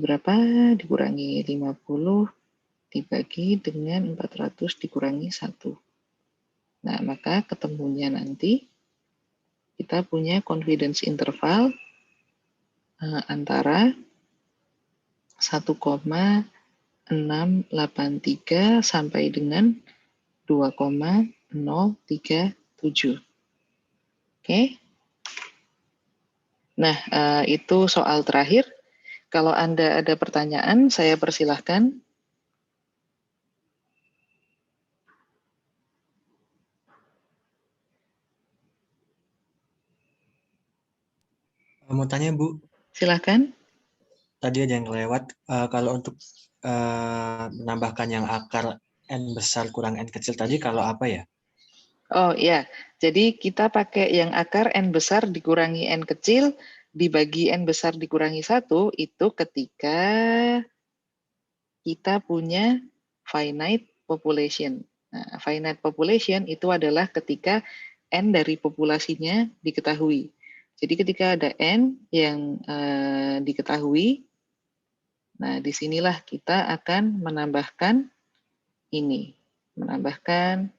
berapa? Dikurangi 50 dibagi dengan 400 dikurangi 1. Nah, maka ketemunya nanti kita punya confidence interval antara 1,683 sampai dengan 2,037. Oke. Nah, itu soal terakhir. Kalau Anda ada pertanyaan, saya persilahkan. Mau tanya Bu, Silahkan. tadi ada yang kelewat. Kalau untuk menambahkan yang akar N besar kurang N kecil tadi kalau apa ya? Oh iya, jadi kita pakai yang akar N besar dikurangi N kecil, dibagi N besar dikurangi 1, itu ketika kita punya finite population. Nah, finite population itu adalah ketika N dari populasinya diketahui. Jadi ketika ada N yang diketahui, nah disinilah kita akan menambahkan ini. Menambahkan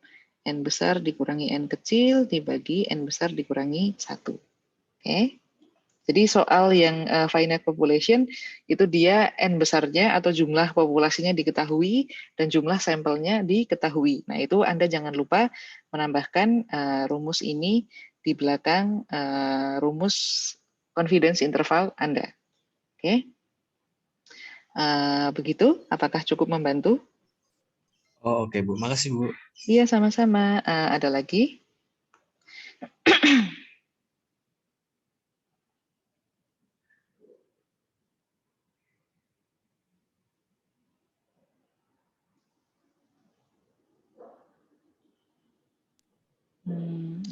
N besar dikurangi N kecil dibagi N besar dikurangi 1. Oke. Jadi soal yang finite population itu dia N besarnya atau jumlah populasinya diketahui dan jumlah sampelnya diketahui. Nah itu Anda jangan lupa menambahkan rumus ini di belakang rumus confidence interval Anda. Oke. Begitu, apakah cukup membantu? Oh oke Bu, makasih Bu. Iya sama-sama. Ada lagi?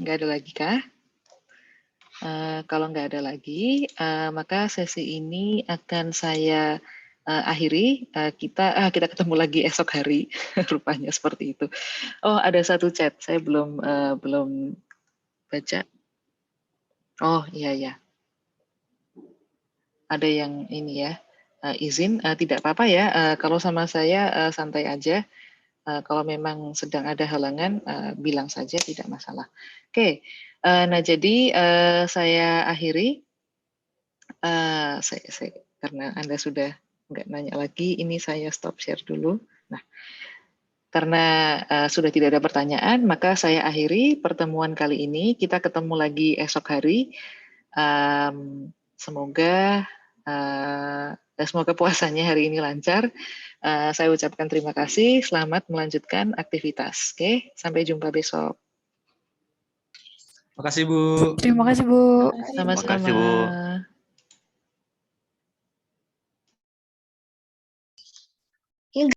Nggak ada lagi kah? Kalau nggak ada lagi, maka sesi ini akan saya akhiri. Kita ketemu lagi esok hari, rupanya seperti itu. Oh, ada satu chat, saya belum baca. Oh iya ya, ada yang ini ya, izin tidak apa-apa ya. Kalau sama saya santai aja. Kalau memang sedang ada halangan, bilang saja tidak masalah. Oke, nah jadi saya akhiri. Karena Anda sudah nggak nanya lagi, ini saya stop share dulu. Nah, karena sudah tidak ada pertanyaan, maka saya akhiri pertemuan kali ini. Kita ketemu lagi esok hari. Semoga puasanya hari ini lancar. Saya ucapkan terima kasih. Selamat melanjutkan aktivitas. Oke, sampai jumpa besok. Makasih Bu. Terima kasih Bu. Sama-sama. Makasih Bu.